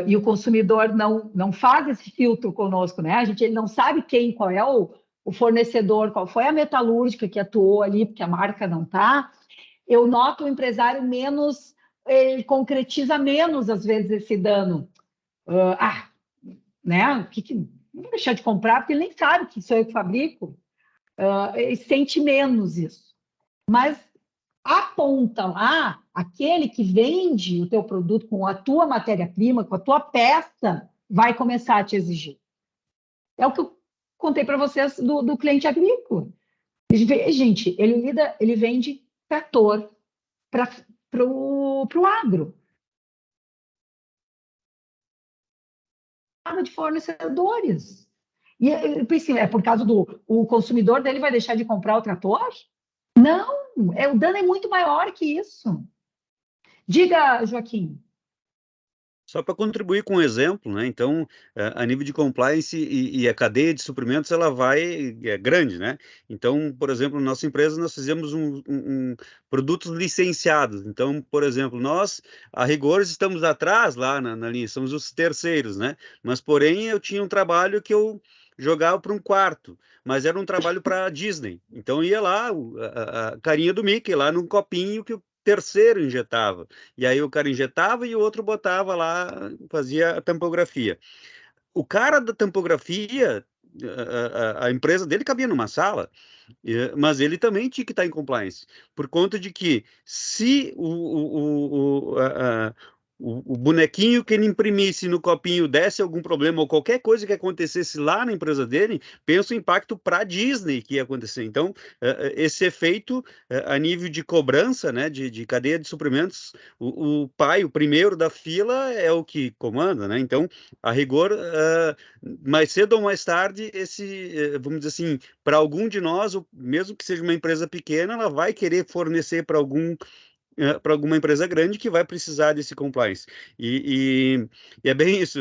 e o consumidor não faz esse filtro conosco, né? Ele não sabe qual é o fornecedor, qual foi a metalúrgica que atuou ali, porque a marca não está. Eu noto o empresário menos, ele concretiza menos, às vezes, esse dano. Né? Não vou deixar de comprar, porque ele nem sabe que sou eu que fabrico. Ele sente menos isso. Mas aponta lá aquele que vende o teu produto com a tua matéria-prima, com a tua peça, vai começar a te exigir. É o que eu contei para vocês do cliente agrícola. Gente, ele vende trator para o agro. De fornecedores. E eu pensei, é por causa o consumidor dele vai deixar de comprar o trator? Não, o dano é muito maior que isso. Diga, Joaquim. Só para contribuir com um exemplo, né? Então, a nível de compliance e a cadeia de suprimentos, ela é grande, né? Então, por exemplo, na nossa empresa, nós fizemos produtos licenciados. Então, por exemplo, nós, a rigor, estamos atrás lá na linha, somos os terceiros, né? Mas, porém, eu tinha um trabalho que eu jogava para um quarto, mas era um trabalho para a Disney. Então, ia lá, a carinha do Mickey, lá num copinho que o terceiro injetava. E aí o cara injetava e o outro botava lá, fazia a tampografia. O cara da tampografia, a empresa dele cabia numa sala, mas ele também tinha que estar em compliance, por conta de que se o bonequinho que ele imprimisse no copinho desse algum problema ou qualquer coisa que acontecesse lá na empresa dele, pensa o impacto para a Disney que ia acontecer. Então, esse efeito a nível de cobrança, né, de cadeia de suprimentos, o primeiro da fila é o que comanda, né? Então, a rigor, mais cedo ou mais tarde, vamos dizer assim, para algum de nós, mesmo que seja uma empresa pequena, ela vai querer fornecer para alguma empresa grande que vai precisar desse compliance. E é bem isso,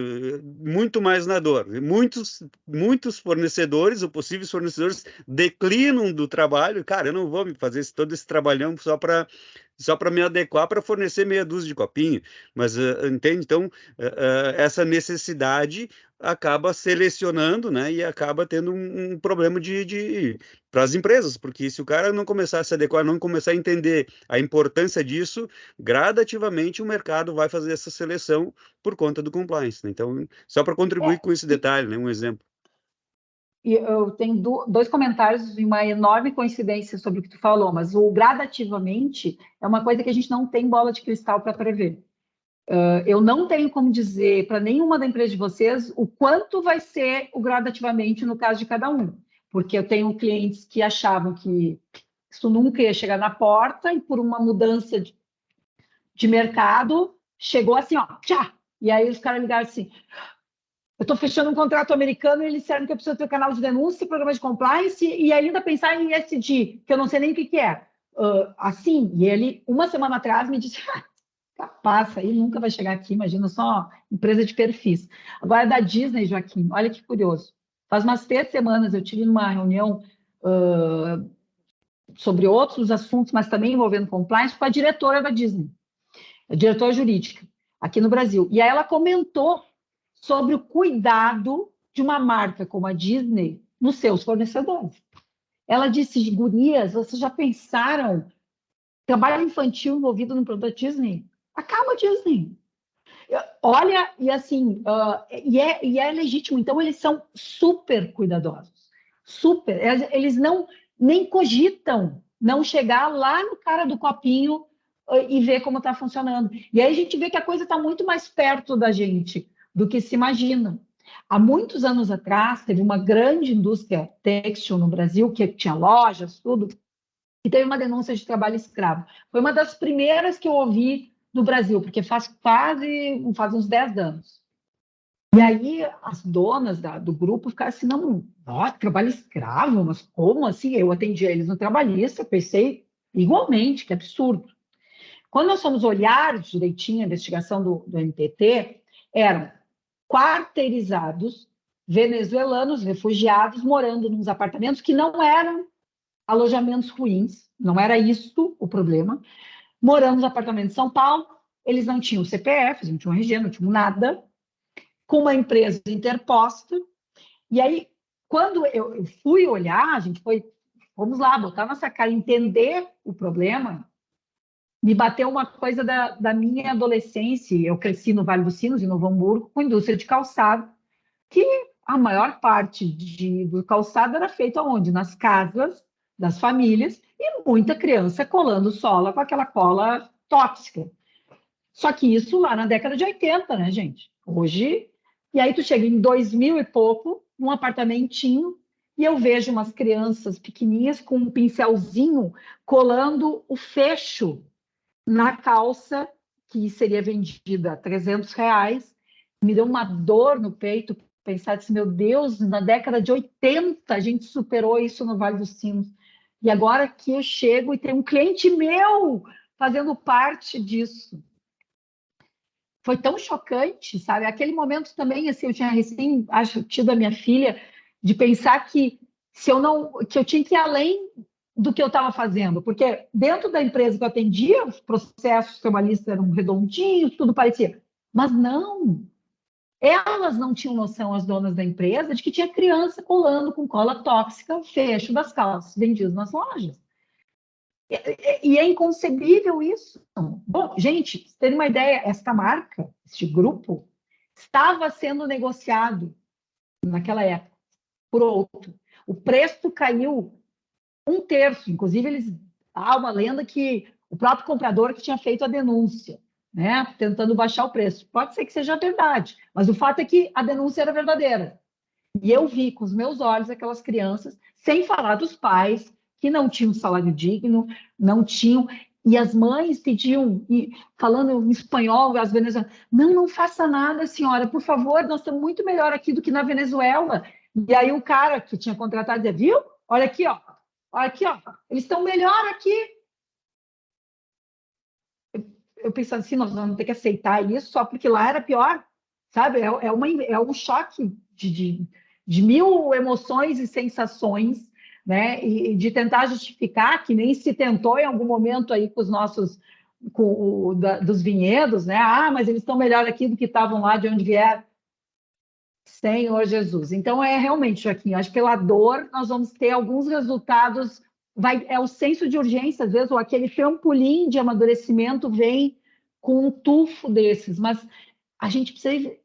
muito mais na dor. Muitos fornecedores, ou possíveis fornecedores, declinam do trabalho. Cara, eu não vou fazer todo esse trabalhão só para me adequar para fornecer meia dúzia de copinho. Mas, entende? Então, essa necessidade acaba selecionando, né, e acaba tendo um problema para as empresas, porque se o cara não começar a se adequar, não começar a entender a importância disso, gradativamente o mercado vai fazer essa seleção por conta do compliance, né? Então, só para contribuir com esse detalhe, né, um exemplo. E eu tenho dois comentários e uma enorme coincidência sobre o que tu falou, mas o gradativamente é uma coisa que a gente não tem bola de cristal para prever. Eu não tenho como dizer para nenhuma da empresa de vocês o quanto vai ser o gradativamente no caso de cada um, porque eu tenho clientes que achavam que isso nunca ia chegar na porta e por uma mudança de mercado chegou assim, ó, tchá! E aí os caras ligaram assim, eu estou fechando um contrato americano e eles disseram que eu preciso ter canal de denúncia, programa de compliance e ainda pensar em ESG, que eu não sei nem o que é. Assim, e ele, uma semana atrás, me disse, capaz, aí nunca vai chegar aqui, imagina, só empresa de perfis. Agora, da Disney, Joaquim, olha que curioso. Faz umas 3 semanas eu tive numa reunião sobre outros assuntos, mas também envolvendo compliance, com a diretora da Disney, a diretora jurídica, aqui no Brasil. E aí ela comentou sobre o cuidado de uma marca como a Disney nos seus fornecedores. Ela disse, gurias, vocês já pensaram trabalho infantil envolvido no produto Disney? Acaba a Disney. Olha, e assim, e é legítimo, então eles são super cuidadosos, super, eles nem cogitam não chegar lá no cara do copinho e ver como está funcionando. E aí a gente vê que a coisa está muito mais perto da gente do que se imagina. Há muitos anos atrás, teve uma grande indústria têxtil no Brasil, que tinha lojas, tudo, e teve uma denúncia de trabalho escravo. Foi uma das primeiras que eu ouvi no Brasil, porque faz uns 10 anos. E aí as donas do grupo ficaram assim, não, ó, trabalho escravo, mas como assim? Eu atendia eles no trabalhista, pensei igualmente, que absurdo. Quando nós fomos olhar direitinho a investigação do NTT, eram quarteirizados venezuelanos, refugiados, morando nos apartamentos que não eram alojamentos ruins, não era isso o problema, morando nos apartamentos de São Paulo, eles não tinham CPF, não tinham RG, não tinham nada, com uma empresa interposta, e aí, quando eu fui olhar, a gente vamos lá, botar nossa cara, entender o problema, me bateu uma coisa da minha adolescência, eu cresci no Vale dos Sinos, em Novo Hamburgo, com indústria de calçado, que a maior parte do calçado era feito aonde? Nas casas das famílias, e muita criança colando sola com aquela cola tóxica. Só que isso lá na década de 80, né, gente? Hoje, e aí tu chega em 2000 e pouco, num apartamentinho, e eu vejo umas crianças pequenininhas com um pincelzinho colando o fecho na calça que seria vendida a R$300. Me deu uma dor no peito pensar assim, meu Deus, na década de 80 a gente superou isso no Vale dos Sinos. E agora que eu chego e tem um cliente meu fazendo parte disso. Foi tão chocante, sabe? Aquele momento também, assim, eu tinha recém, acho, tido a minha filha, de pensar que que eu tinha que ir além do que eu estava fazendo, porque dentro da empresa que eu atendia, os processos trabalhistas eram redondinhos, tudo parecia, mas não, elas não tinham noção, as donas da empresa, de que tinha criança colando com cola tóxica o fecho das calças vendidas nas lojas. E é inconcebível isso. Bom, gente, pra vocês terem uma ideia, esta marca, este grupo, estava sendo negociado naquela época por outro. O preço caiu 1/3. Inclusive, há uma lenda que o próprio comprador que tinha feito a denúncia, né, tentando baixar o preço. Pode ser que seja verdade, mas o fato é que a denúncia era verdadeira. E eu vi com os meus olhos aquelas crianças, sem falar dos pais, que não tinham salário digno, não tinham. E as mães pediam, falando em espanhol, as venezuelanas, não faça nada, senhora, por favor, nós estamos muito melhor aqui do que na Venezuela. E aí o cara que tinha contratado dizia, viu? Olha aqui, ó, eles estão melhor aqui. Eu pensando assim, nós vamos ter que aceitar isso só porque lá era pior, sabe? É um choque de mil emoções e sensações, né? E de tentar justificar, que nem se tentou em algum momento aí com os nossos, dos vinhedos, né? Ah, mas eles estão melhor aqui do que estavam lá de onde vieram. Senhor Jesus. Então, realmente, Joaquim, acho que pela dor nós vamos ter alguns resultados, é o senso de urgência, às vezes, ou aquele trampolim de amadurecimento vem com um tufo desses, mas a gente precisa,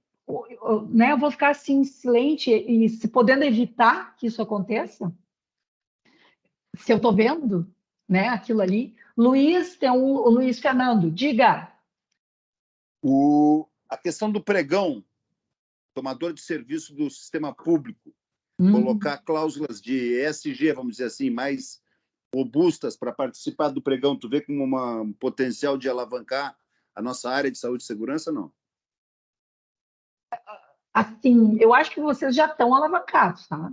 né, eu vou ficar assim, silente e se podendo evitar que isso aconteça, se eu estou vendo, né, aquilo ali. Luiz, tem o Luiz Fernando, diga. A questão do pregão, tomador de serviço do sistema público, colocar cláusulas de ESG, vamos dizer assim, mais robustas para participar do pregão, tu vê como um potencial de alavancar a nossa área de saúde e segurança, não? Assim, eu acho que vocês já estão alavancados, tá?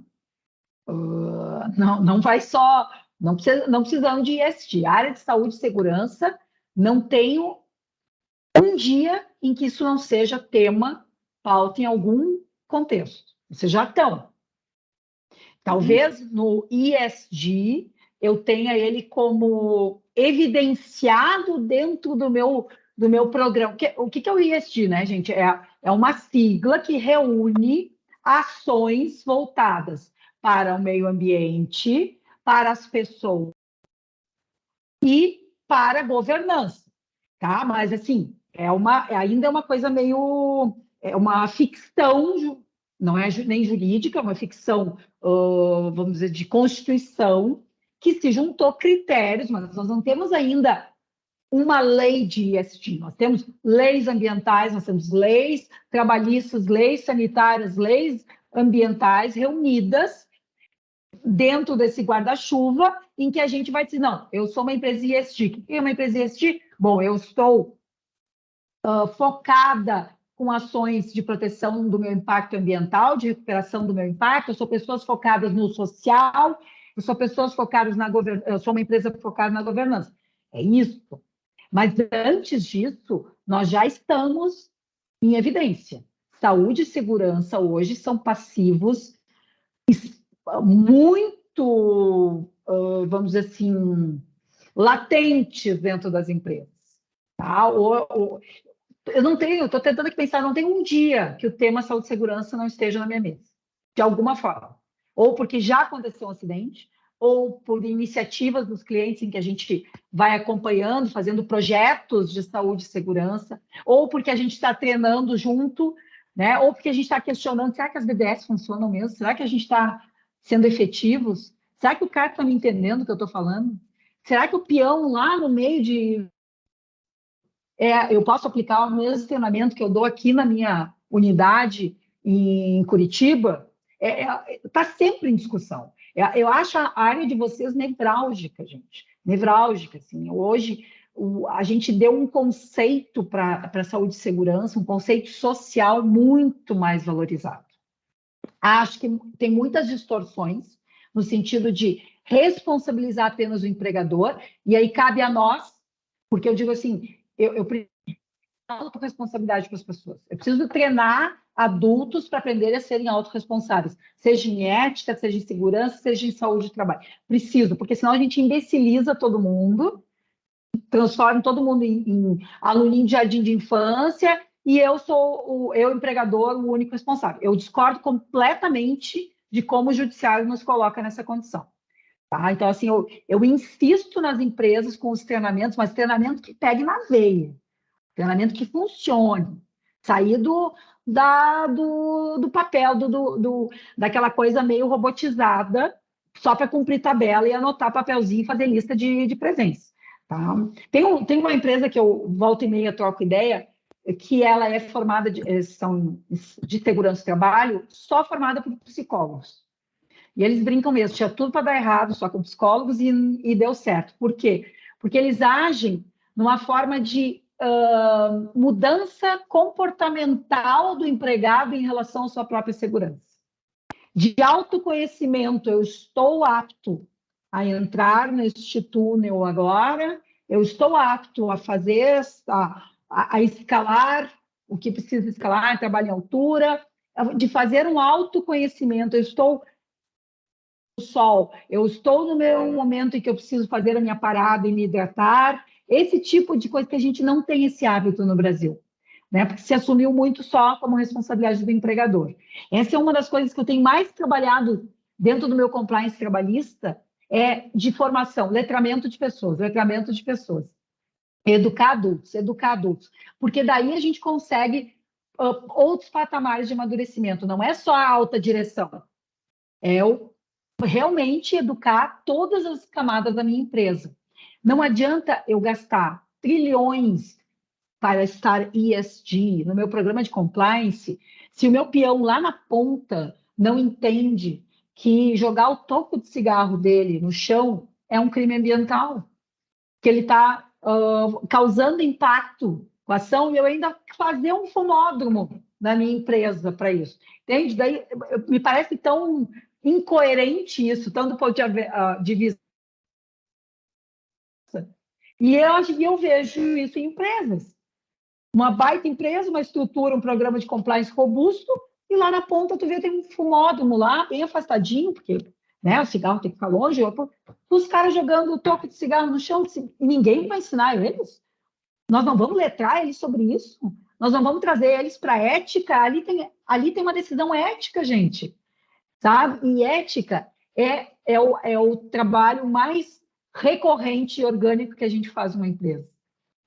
Não vai só... Não precisamos de ESG. A área de saúde e segurança, não tenho um dia em que isso não seja tema, pauta em algum contexto. Vocês já estão. Talvez no ESG eu tenha ele como evidenciado dentro do meu programa. O que é o ESG, né, gente? É uma sigla que reúne ações voltadas para o meio ambiente, para as pessoas e para a governança, tá? Mas, assim, ainda é uma coisa meio... É uma ficção, não é nem jurídica, é uma ficção, vamos dizer, de constituição, que se juntou critérios, mas nós não temos ainda uma lei de ESG. Nós temos leis ambientais, nós temos leis trabalhistas, leis sanitárias, leis ambientais reunidas dentro desse guarda-chuva, em que a gente vai dizer, não, eu sou uma empresa ESG. O que é uma empresa ESG? Bom, eu estou focada com ações de proteção do meu impacto ambiental, de recuperação do meu impacto, eu sou pessoas focadas no social, eu sou pessoas focadas na governança, eu sou uma empresa focada na governança. É isso. Mas antes disso, nós já estamos em evidência. Saúde e segurança hoje são passivos muito, vamos dizer assim, latentes dentro das empresas. Tá? Eu não tenho, estou tentando aqui pensar, não tem um dia que o tema saúde e segurança não esteja na minha mesa, de alguma forma. Ou porque já aconteceu um acidente, ou por iniciativas dos clientes em que a gente vai acompanhando, fazendo projetos de saúde e segurança, ou porque a gente está treinando junto, né? Ou porque a gente está questionando, será que as BDS funcionam mesmo? Será que a gente está sendo efetivos? Será que o cara está me entendendo o que eu estou falando? Será que o peão lá no meio de... eu posso aplicar o mesmo treinamento que eu dou aqui na minha unidade em Curitiba? Está sempre em discussão. Eu acho a área de vocês nevrálgica, gente. Nevrálgica, assim. Hoje, a gente deu um conceito para a saúde e segurança, um conceito social muito mais valorizado. Acho que tem muitas distorções, no sentido de responsabilizar apenas o empregador, e aí cabe a nós, porque eu digo assim, eu preciso dar autorresponsabilidade para as pessoas. Eu preciso treinar adultos para aprenderem a serem autorresponsáveis, seja em ética, seja em segurança, seja em saúde do trabalho. Preciso, porque senão a gente imbeciliza todo mundo, transforma todo mundo em aluninho de jardim de infância, e eu sou eu empregador, o único responsável. Eu discordo completamente de como o judiciário nos coloca nessa condição. Tá? Então, assim, eu insisto nas empresas com os treinamentos, mas treinamento que pegue na veia, treinamento que funcione, sair do papel, daquela coisa meio robotizada, só para cumprir tabela e anotar papelzinho e fazer lista de presença. Tá? Tem uma empresa que eu volto e meia troco ideia, que ela é formada de segurança do trabalho, só formada por psicólogos. E eles brincam mesmo, tinha tudo para dar errado, só com psicólogos, e deu certo. Por quê? Porque eles agem numa forma de mudança comportamental do empregado em relação à sua própria segurança. De autoconhecimento, eu estou apto a entrar neste túnel agora, eu estou apto a fazer, a escalar o que precisa escalar, trabalho em altura, de fazer um autoconhecimento, eu estou no sol, eu estou no meu momento em que eu preciso fazer a minha parada e me hidratar, esse tipo de coisa que a gente não tem esse hábito no Brasil, né? Porque se assumiu muito só como responsabilidade do empregador. Essa é uma das coisas que eu tenho mais trabalhado dentro do meu compliance trabalhista, de formação, letramento de pessoas, educar adultos, porque daí a gente consegue outros patamares de amadurecimento, não é só a alta direção, realmente educar todas as camadas da minha empresa. Não adianta eu gastar trilhões para estar ESG no meu programa de compliance, se o meu peão lá na ponta não entende que jogar o toco de cigarro dele no chão é um crime ambiental, que ele está causando impacto com a ação, e eu ainda fazer um fumódromo na minha empresa para isso. Entende? Daí me parece tão incoerente isso, tanto do ponto de vista. E eu vejo isso em empresas. Uma baita empresa, uma estrutura, um programa de compliance robusto, e lá na ponta tu vê, tem um fumódromo lá, bem afastadinho, porque né, o cigarro tem que ficar longe, os caras jogando o toco de cigarro no chão, e ninguém vai ensinar eles. Nós não vamos letrar eles sobre isso, nós não vamos trazer eles para a ética, ali tem uma decisão ética, gente, sabe? E ética é o trabalho mais recorrente e orgânico que a gente faz numa empresa,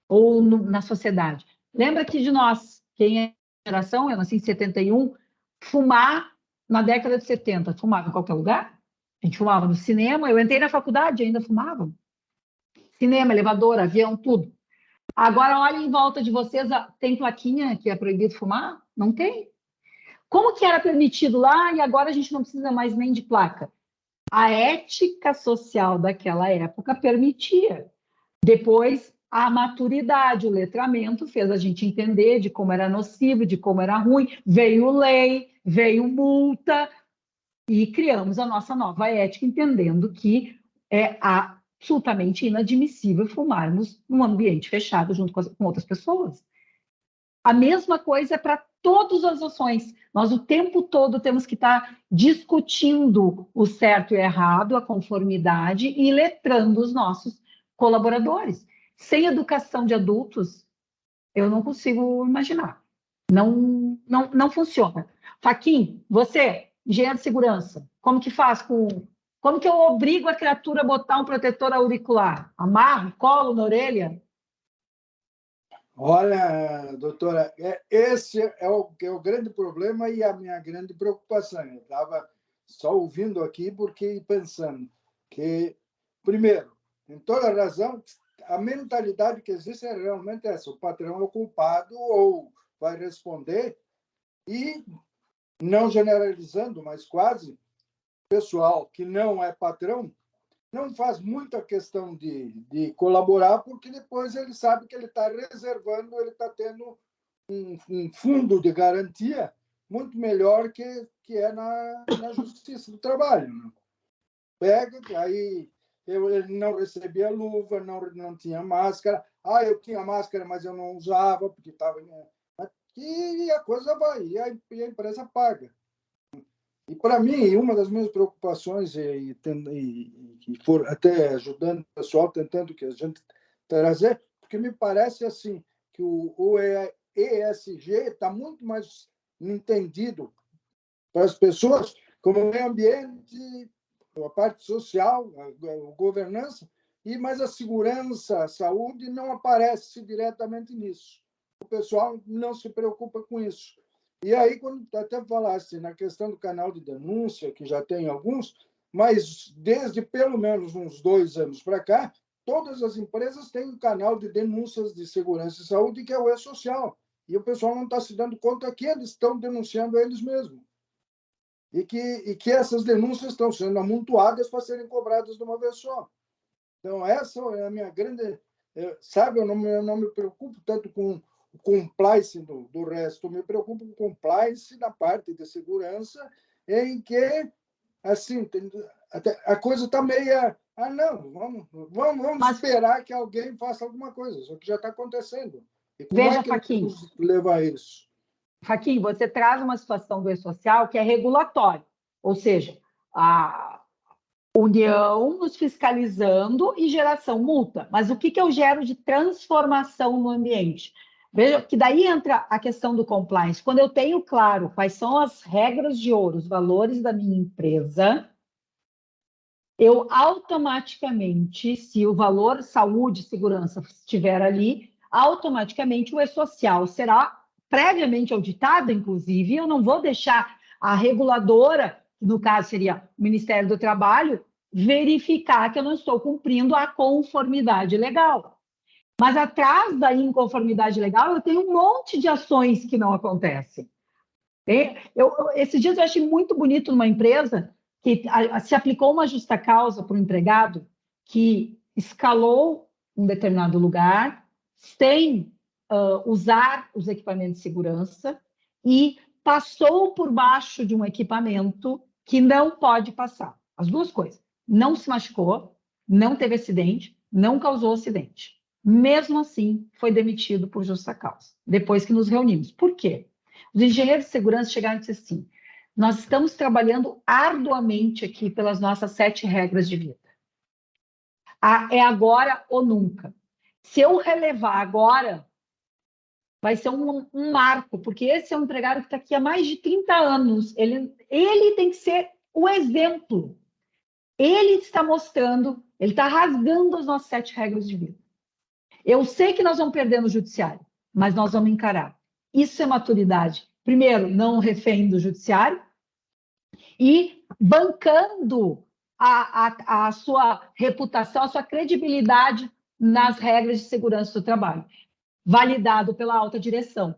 ou na sociedade. Lembra que de nós, quem é geração, eu nasci em 71, fumar na década de 70, fumava em qualquer lugar? A gente fumava no cinema, eu entrei na faculdade, ainda fumava. Cinema, elevador, avião, tudo. Agora, olha em volta de vocês, tem plaquinha que é proibido fumar? Não tem. Como que era permitido lá e agora a gente não precisa mais nem de placa? A ética social daquela época permitia. Depois, a maturidade, o letramento fez a gente entender de como era nocivo, de como era ruim. Veio lei, veio multa e criamos a nossa nova ética, entendendo que é absolutamente inadmissível fumarmos num ambiente fechado junto com outras pessoas. A mesma coisa é para todas as ações. Nós o tempo todo temos que estar discutindo o certo e o errado, a conformidade e letrando os nossos colaboradores. Sem educação de adultos, eu não consigo imaginar. Não funciona. Faquim, você, engenheiro de segurança, como que faz como que eu obrigo a criatura a botar um protetor auricular? Amarro, colo na orelha? Olha, doutora, esse é o grande problema e a minha grande preocupação. Eu estava só ouvindo aqui porque pensando que, primeiro, tem toda a razão, a mentalidade que existe é realmente essa: o patrão é o culpado ou vai responder, e, não generalizando, mas quase, pessoal que não é patrão não faz muita questão de colaborar, porque depois ele sabe que ele está reservando, ele está tendo um fundo de garantia muito melhor que é na Justiça do Trabalho. Né? Pega, aí ele não recebia luva, não tinha máscara. Eu tinha máscara, mas eu não usava, porque estava... E a coisa vai, e a empresa paga. E, para mim, uma das minhas preocupações, e for até ajudando o pessoal, tentando que a gente trazer, porque me parece assim, que o ESG está muito mais entendido para as pessoas como meio ambiente, a parte social, a governança, mas a segurança, a saúde não aparece diretamente nisso. O pessoal não se preocupa com isso. E aí, quando até falasse na questão do canal de denúncia, que já tem alguns, mas desde pelo menos uns 2 anos para cá, todas as empresas têm um canal de denúncias de segurança e saúde, que é o E-Social. E o pessoal não está se dando conta que eles estão denunciando eles mesmos. E que essas denúncias estão sendo amontoadas para serem cobradas de uma vez só. Então, essa é a minha grande... Sabe, eu não me preocupo tanto com o compliance do resto, eu me preocupo com o compliance na parte de segurança, em que, assim, a coisa está meia... não, vamos esperar que alguém faça alguma coisa, só que já está acontecendo. E como Veja, é que Faquim, vamos levar a isso? Faquim, você traz uma situação do E-Social que é regulatório, ou seja, a União nos fiscalizando e geração multa. Mas o que eu gero de transformação no ambiente? Veja que daí entra a questão do compliance. Quando eu tenho claro quais são as regras de ouro, os valores da minha empresa, eu automaticamente, se o valor saúde e segurança estiver ali, automaticamente o E-Social será previamente auditado, inclusive. Eu não vou deixar a reguladora, que no caso seria o Ministério do Trabalho, verificar que eu não estou cumprindo a conformidade legal. Mas atrás da inconformidade legal, eu tenho um monte de ações que não acontecem. Esses dias eu achei muito bonito numa empresa que se aplicou uma justa causa para um empregado que escalou um determinado lugar sem usar os equipamentos de segurança e passou por baixo de um equipamento que não pode passar. As duas coisas. Não se machucou, não teve acidente, não causou acidente. Mesmo assim, foi demitido por justa causa, depois que nos reunimos. Por quê? Os engenheiros de segurança chegaram e disseram assim: nós estamos trabalhando arduamente aqui pelas nossas 7 regras de vida. É agora ou nunca. Se eu relevar agora, vai ser um marco, porque esse é um empregado que está aqui há mais de 30 anos. Ele tem que ser o exemplo. Ele está mostrando, ele está rasgando as nossas 7 regras de vida. Eu sei que nós vamos perder no judiciário, mas nós vamos encarar. Isso é maturidade. Primeiro, não refém do judiciário e bancando a sua reputação, a sua credibilidade nas regras de segurança do trabalho, validado pela alta direção.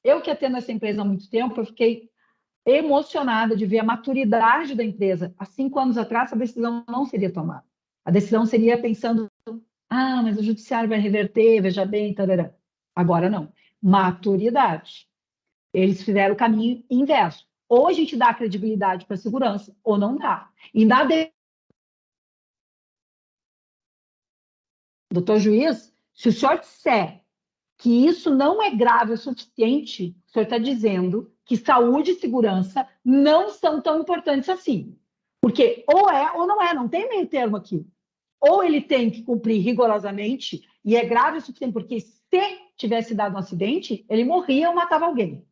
Eu que atendo essa empresa há muito tempo, eu fiquei emocionada de ver a maturidade da empresa. Há 5 anos atrás, a decisão não seria tomada. A decisão seria pensando, mas o judiciário vai reverter, veja bem, tarará. Agora não. Maturidade. Eles fizeram o caminho inverso. Ou a gente dá credibilidade para a segurança, ou não dá. E na doutor juiz, se o senhor disser que isso não é grave o suficiente, o senhor está dizendo que saúde e segurança não são tão importantes assim. Porque ou é ou não é, não tem meio termo aqui. Ou ele tem que cumprir rigorosamente, e é grave o suficiente, porque se tivesse dado um acidente, ele morria ou matava alguém.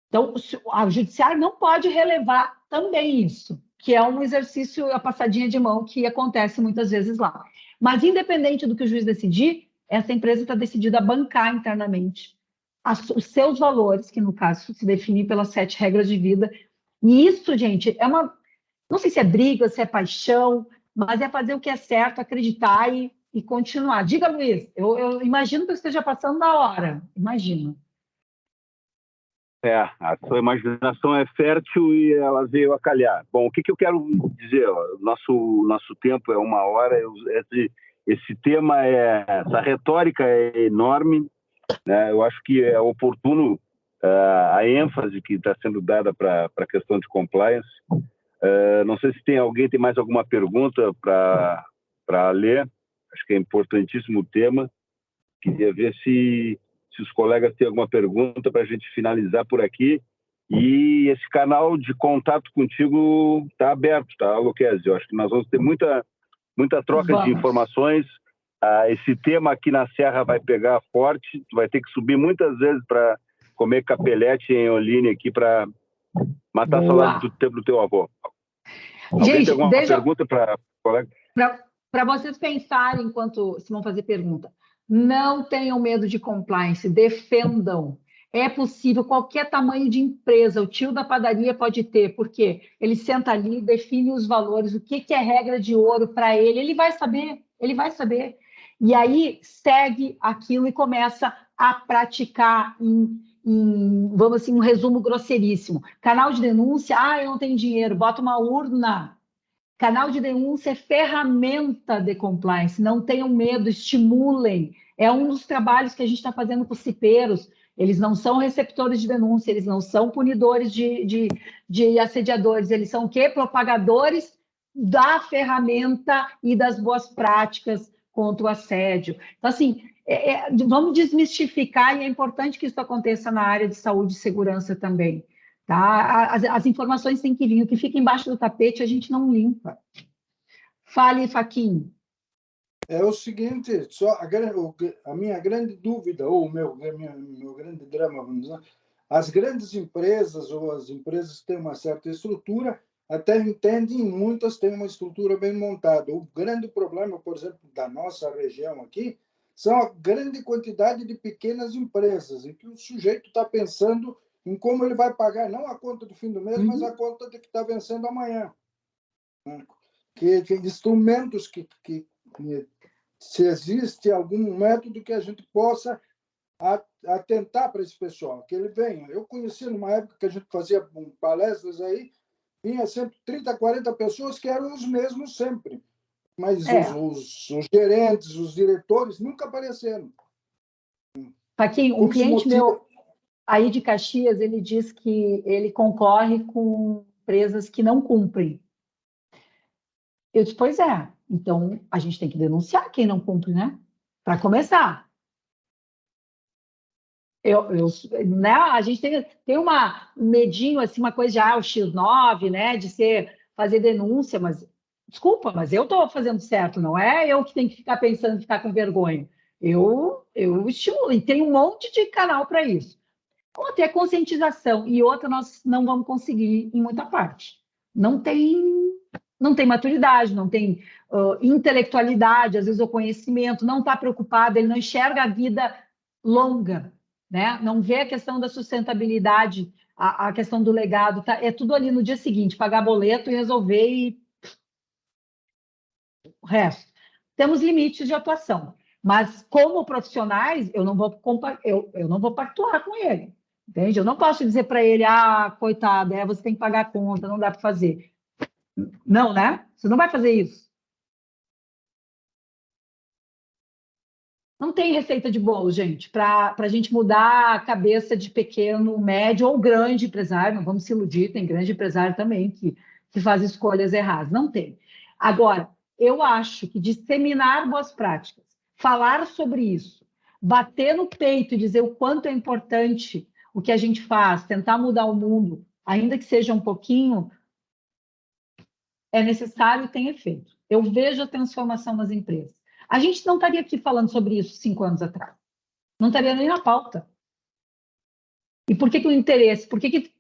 Então, o judiciário não pode relevar também isso, que é um exercício, a passadinha de mão que acontece muitas vezes lá. Mas, independente do que o juiz decidir, essa empresa está decidida a bancar internamente os seus valores, que no caso se definem pelas 7 regras de vida. E isso, gente, é uma... Não sei se é briga, se é paixão, mas é fazer o que é certo, acreditar e continuar. Diga, Luiz, eu imagino que eu esteja passando da hora. Imagino. A sua imaginação é fértil e ela veio a calhar. Bom, o que eu quero dizer? Nosso tempo é 1 hora. Esse tema, essa retórica é enorme, né? Eu acho que é oportuno a ênfase que está sendo dada para a questão de compliance. Não sei se alguém tem mais alguma pergunta para ler. Acho que é importantíssimo o tema. Queria ver se os colegas têm alguma pergunta para a gente finalizar por aqui. E esse canal de contato contigo está aberto, tá, Lucchesi? Eu acho que nós vamos ter muita troca de informações. Esse tema aqui na Serra vai pegar forte. Tu vai ter que subir muitas vezes para comer capelete em Oline aqui para matar a saudade do tempo do teu avô. Alguém tem alguma pergunta para o colega? Para vocês pensarem enquanto se vão fazer pergunta. Não tenham medo de compliance, defendam. É possível, qualquer tamanho de empresa, o tio da padaria pode ter, porque ele senta ali, define os valores, o que é regra de ouro para ele vai saber, ele vai saber. E aí segue aquilo e começa a praticar vamos assim, um resumo grosseiríssimo. Canal de denúncia, eu não tenho dinheiro, bota uma urna. Canal de denúncia é ferramenta de compliance, não tenham medo, estimulem. É um dos trabalhos que a gente está fazendo com os cipeiros. Eles não são receptores de denúncia, eles não são punidores de assediadores, eles são o quê? Propagadores da ferramenta e das boas práticas contra o assédio. Então, assim, vamos desmistificar, e é importante que isso aconteça na área de saúde e segurança também. Tá? As informações têm que vir, o que fica embaixo do tapete a gente não limpa. Fale, Faquinho. É o seguinte, a minha grande dúvida, ou o meu grande drama, vamos dizer, as grandes empresas ou as empresas que têm uma certa estrutura até entendem, muitas têm uma estrutura bem montada. O grande problema, por exemplo, da nossa região aqui, são a grande quantidade de pequenas empresas, em que o sujeito está pensando em como ele vai pagar, não a conta do fim do mês, mas a conta de que está vencendo amanhã. Que instrumentos que se existe algum método que a gente possa atentar para esse pessoal, que ele venha. Eu conheci numa época que a gente fazia palestras aí, vinha sempre 30, 40 pessoas que eram os mesmos sempre, mas os gerentes, os diretores nunca apareceram. Paquinho, um cliente meu aí de Caxias, ele diz que ele concorre com empresas que não cumprem. Eu disse, pois é, então a gente tem que denunciar quem não cumpre, né? Para começar. Né? A gente tem um medinho, assim, uma coisa de o X9, né? De fazer denúncia, mas desculpa, mas eu estou fazendo certo, não é eu que tenho que ficar pensando, ficar com vergonha. Eu estimulo, e tem um monte de canal para isso. Ou ter conscientização, e outra nós não vamos conseguir em muita parte. Não tem maturidade, não tem intelectualidade, às vezes o conhecimento, não está preocupado, ele não enxerga a vida longa, né? Não vê a questão da sustentabilidade, a questão do legado, é tudo ali no dia seguinte, pagar boleto e resolver o resto. temos limites de atuação. Mas, como profissionais, eu não vou pactuar com ele. Entende? Eu não posso dizer para ele, coitado, você tem que pagar a conta, não dá para fazer. Não, né? Você não vai fazer isso. Não tem receita de bolo, gente, para a gente mudar a cabeça de pequeno, médio ou grande empresário. Não vamos se iludir, tem grande empresário também que faz escolhas erradas. Não tem. Agora, eu acho que disseminar boas práticas, falar sobre isso, bater no peito e dizer o quanto é importante o que a gente faz, tentar mudar o mundo, ainda que seja um pouquinho, é necessário e tem efeito. Eu vejo a transformação nas empresas. A gente não estaria aqui falando sobre isso 5 anos atrás. Não estaria nem na pauta. E por que o interesse? Por que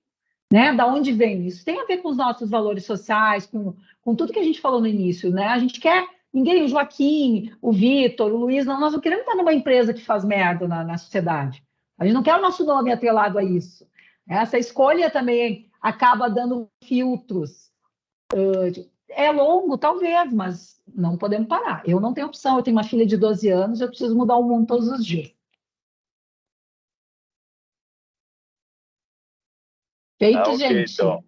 né, da onde vem isso? Tem a ver com os nossos valores sociais, com tudo que a gente falou no início, né? A gente quer... Ninguém, o Joaquim, o Vitor, o Luiz, nós não queremos estar numa empresa que faz merda na sociedade. A gente não quer o nosso nome atrelado a isso. Essa escolha também acaba dando filtros. É longo, talvez, mas não podemos parar. Eu não tenho opção, eu tenho uma filha de 12 anos, eu preciso mudar o mundo todos os dias. Feito, gente. Então.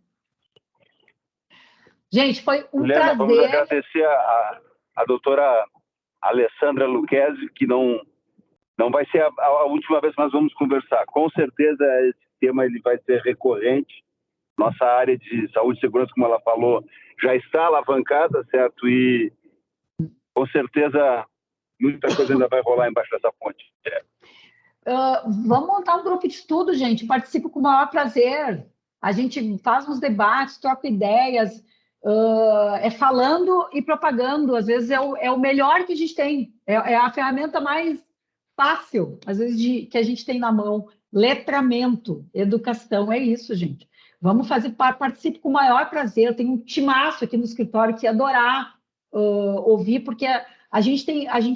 Gente, foi um prazer. Vamos agradecer a doutora Alessandra Lucchesi, que não vai ser a última vez que nós vamos conversar. Com certeza esse tema ele vai ser recorrente. Nossa área de saúde e segurança, como ela falou, já está alavancada, certo? E com certeza muita coisa ainda vai rolar embaixo dessa ponte. Vamos montar um grupo de estudo, gente. Participo com o maior prazer. A gente faz uns debates, troca ideias, falando e propagando. Às vezes é o melhor que a gente tem. É a ferramenta mais fácil, às vezes, que a gente tem na mão. Letramento, educação, é isso, gente. Vamos participe com o maior prazer. Eu tenho um timaço aqui no escritório que ia adorar ouvir, porque a gente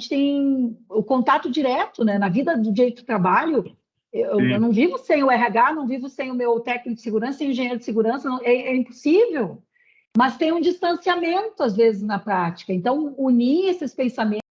tem o contato direto, né? Na vida do direito do trabalho. Eu não vivo sem o RH, não vivo sem o meu técnico de segurança, sem o engenheiro de segurança, é impossível. Mas tem um distanciamento, às vezes, na prática. Então, unir esses pensamentos